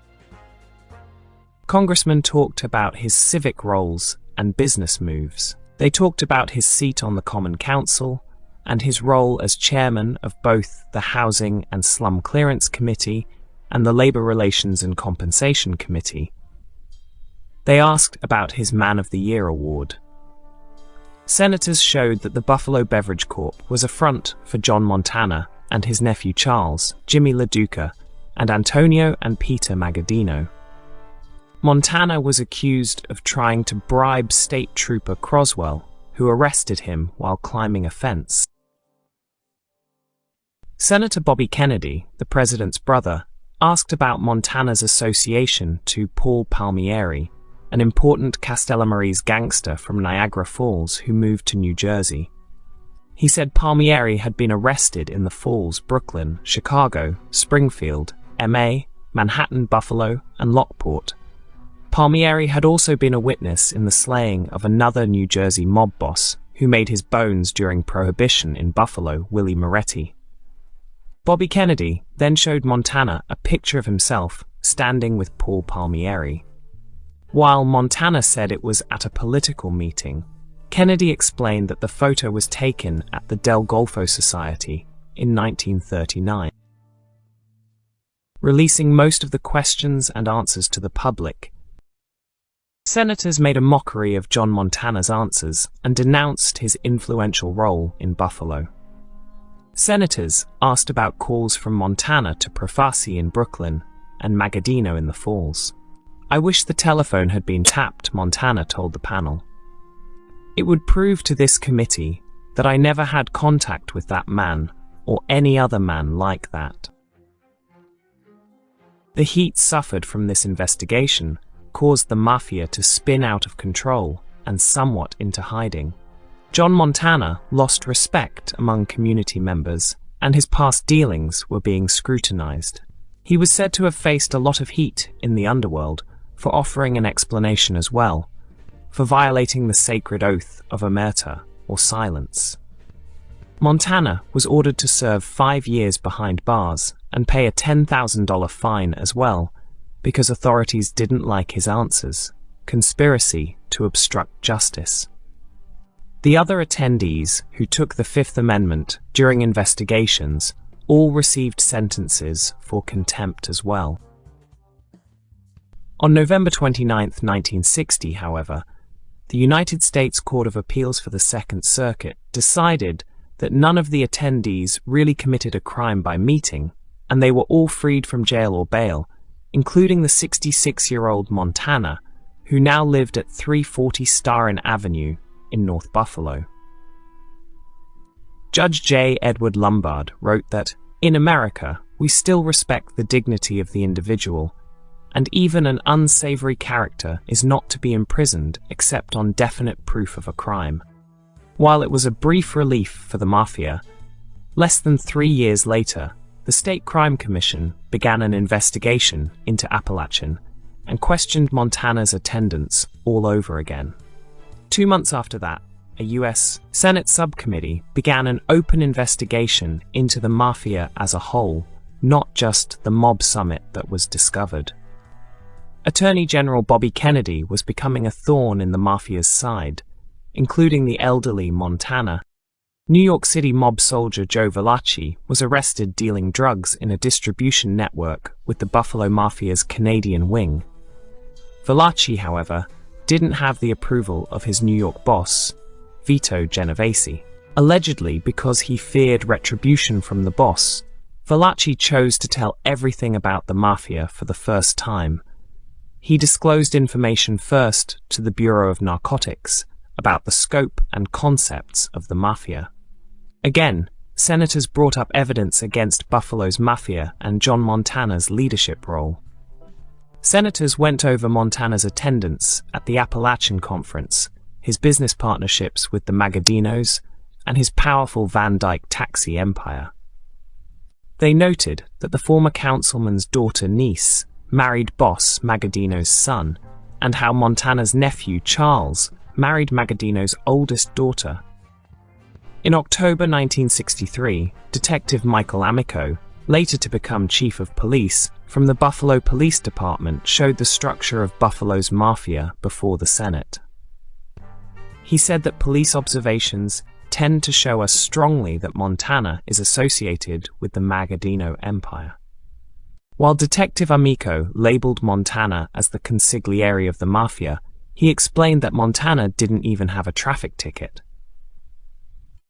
Congressmen talked about his civic roles and business moves. They talked about his seat on the Common Council and his role as chairman of both the Housing and Slum Clearance Committee and the Labor Relations and Compensation Committee. They asked about his Man of the Year award. Senators showed that the Buffalo Beverage Corp was a front for John Montana and his nephew Charles, Jimmy LaDuca, and Antonio and Peter Magadino. Montana was accused of trying to bribe State Trooper Croswell, who arrested him while climbing a fence. Senator Bobby Kennedy, the president's brother, asked about Montana's association to Paul Palmieri, an important Castellamarese gangster from Niagara Falls who moved to New Jersey. He said Palmieri had been arrested in the Falls, Brooklyn, Chicago, Springfield, MA, Manhattan, Buffalo, and Lockport. Palmieri had also been a witness in the slaying of another New Jersey mob boss who made his bones during Prohibition in Buffalo, Willie Moretti. Bobby Kennedy then showed Montana a picture of himself standing with Paul Palmieri. While Montana said it was at a political meeting, Kennedy explained that the photo was taken at the Del Golfo Society in 1939. Releasing most of the questions and answers to the public, senators made a mockery of John Montana's answers and denounced his influential role in Buffalo. Senators asked about calls from Montana to Profaci in Brooklyn and Magadino in the Falls. "I wish the telephone had been tapped," Montana told the panel. "It would prove to this committee that I never had contact with that man or any other man like that." The heat suffered from this investigation caused the Mafia to spin out of control and somewhat into hiding. John Montana lost respect among community members, and his past dealings were being scrutinized. He was said to have faced a lot of heat in the underworld for offering an explanation as well, for violating the sacred oath of omerta, or silence. Montana was ordered to serve 5 years behind bars and pay a $10,000 fine as well, because authorities didn't like his answers, conspiracy to obstruct justice. The other attendees who took the Fifth Amendment during investigations all received sentences for contempt as well. On November 29, 1960, however, the United States Court of Appeals for the Second Circuit decided that none of the attendees really committed a crime by meeting, and they were all freed from jail or bail, including the 66-year-old Montana, who now lived at 340 Starin Avenue in North Buffalo. Judge J. Edward Lombard wrote that, "In America, we still respect the dignity of the individual, and even an unsavory character is not to be imprisoned except on definite proof of a crime." While it was a brief relief for the Mafia, less than 3 years later, the State Crime Commission began an investigation into Appalachian and questioned Montana's attendance all over again. 2 months after that, a a U.S. Senate subcommittee began an open investigation into the Mafia as a whole, not just the mob summit that was discovered. Attorney General Bobby Kennedy was becoming a thorn in the Mafia's side, including the elderly Montana. New York City mob soldier Joe Valachi was arrested dealing drugs in a distribution network with the Buffalo Mafia's Canadian wing. Valachi, however, didn't have the approval of his New York boss, Vito Genovese. Allegedly because he feared retribution from the boss, Valachi chose to tell everything about the Mafia for the first time. He disclosed information first to the Bureau of Narcotics about the scope and concepts of the Mafia. Again, senators brought up evidence against Buffalo's Mafia and John Montana's leadership role. Senators went over Montana's attendance at the Appalachian Conference, his business partnerships with the Magadinos, and his powerful Van Dyke taxi empire. They noted that the former councilman's daughter-niece married boss Magadino's son, and how Montana's nephew Charles married Magadino's oldest daughter. In October 1963, Detective Michael Amico, later to become chief of police, from the Buffalo Police Department showed the structure of Buffalo's Mafia before the Senate. He said that police observations tend to show us strongly that Montana is associated with the Magadino Empire. While Detective Amico labeled Montana as the consigliere of the Mafia, he explained that Montana didn't even have a traffic ticket.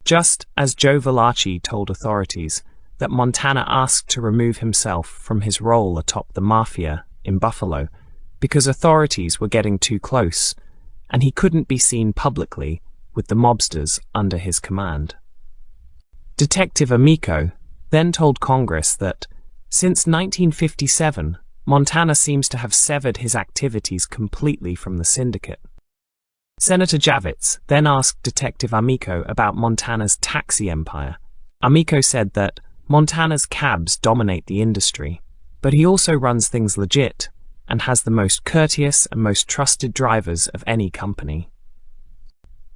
Just as Joe Valachi told authorities that Montana asked to remove himself from his role atop the Mafia in Buffalo because authorities were getting too close and he couldn't be seen publicly with the mobsters under his command. Detective Amico then told Congress that since 1957, Montana seems to have severed his activities completely from the syndicate. Senator Javits then asked Detective Amico about Montana's taxi empire. Amico said that Montana's cabs dominate the industry, but he also runs things legit and has the most courteous and most trusted drivers of any company.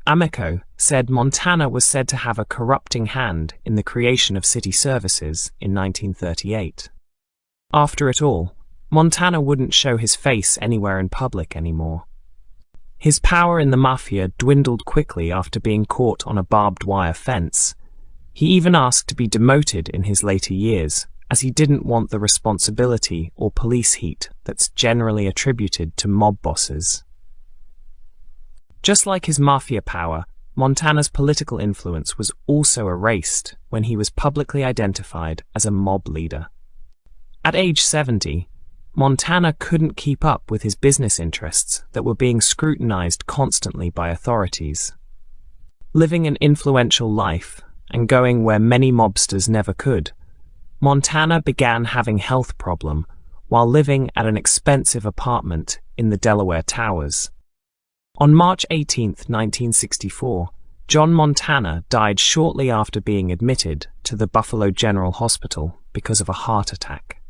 Amico said Montana was said to have a corrupting hand in the creation of city services in 1938. After it all, Montana wouldn't show his face anywhere in public anymore. His power in the Mafia dwindled quickly after being caught on a barbed wire fence. He even asked to be demoted in his later years, as he didn't want the responsibility or police heat that's generally attributed to mob bosses. Just like his Mafia power, Montana's political influence was also erased when he was publicly identified as a mob leader. At age 70, Montana couldn't keep up with his business interests that were being scrutinized constantly by authorities. Living an influential life and going where many mobsters never could, Montana began having health problems while living at an expensive apartment in the Delaware Towers. On March 18, 1964, John Montana died shortly after being admitted to the Buffalo General Hospital because of a heart attack.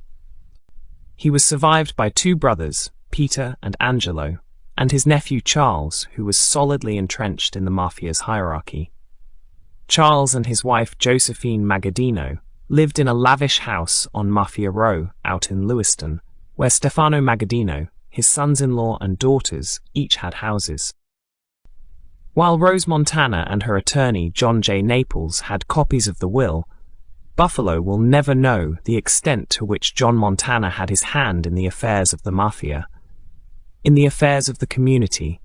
He was survived by two brothers, Peter and Angelo, and his nephew Charles, who was solidly entrenched in the Mafia's hierarchy. Charles and his wife Josephine Magadino lived in a lavish house on Mafia Row out in Lewiston, where Stefano Magadino, his sons-in-law and daughters, each had houses. While Rose Montana and her attorney John J. Naples had copies of the will, Buffalo will never know the extent to which John Montana had his hand in the affairs of the Mafia, in the affairs of the community,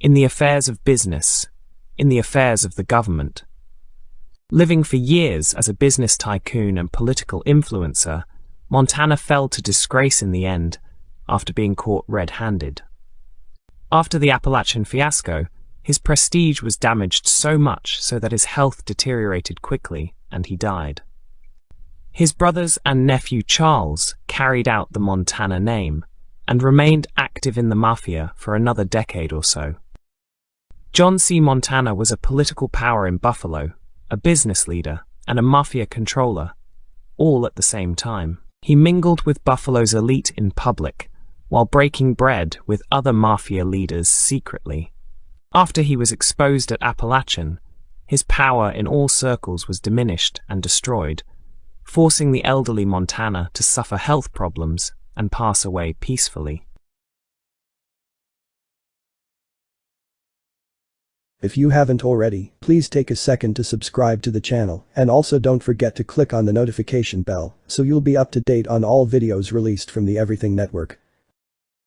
in the affairs of business, in the affairs of the government. Living for years as a business tycoon and political influencer, Montana fell to disgrace in the end after being caught red-handed. After the Appalachian fiasco, his prestige was damaged so much so that his health deteriorated quickly and he died. His brothers and nephew Charles carried out the Montana name and remained active in the Mafia for another decade or so. John C. Montana was a political power in Buffalo, a business leader, and a Mafia controller, all at the same time. He mingled with Buffalo's elite in public, while breaking bread with other Mafia leaders secretly. After he was exposed at Appalachian, his power in all circles was diminished and destroyed, forcing the elderly Montana to suffer health problems and pass away peacefully. If you haven't already, please take a second to subscribe to the channel, and also don't forget to click on the notification bell so you'll be up to date on all videos released from the Everything Network.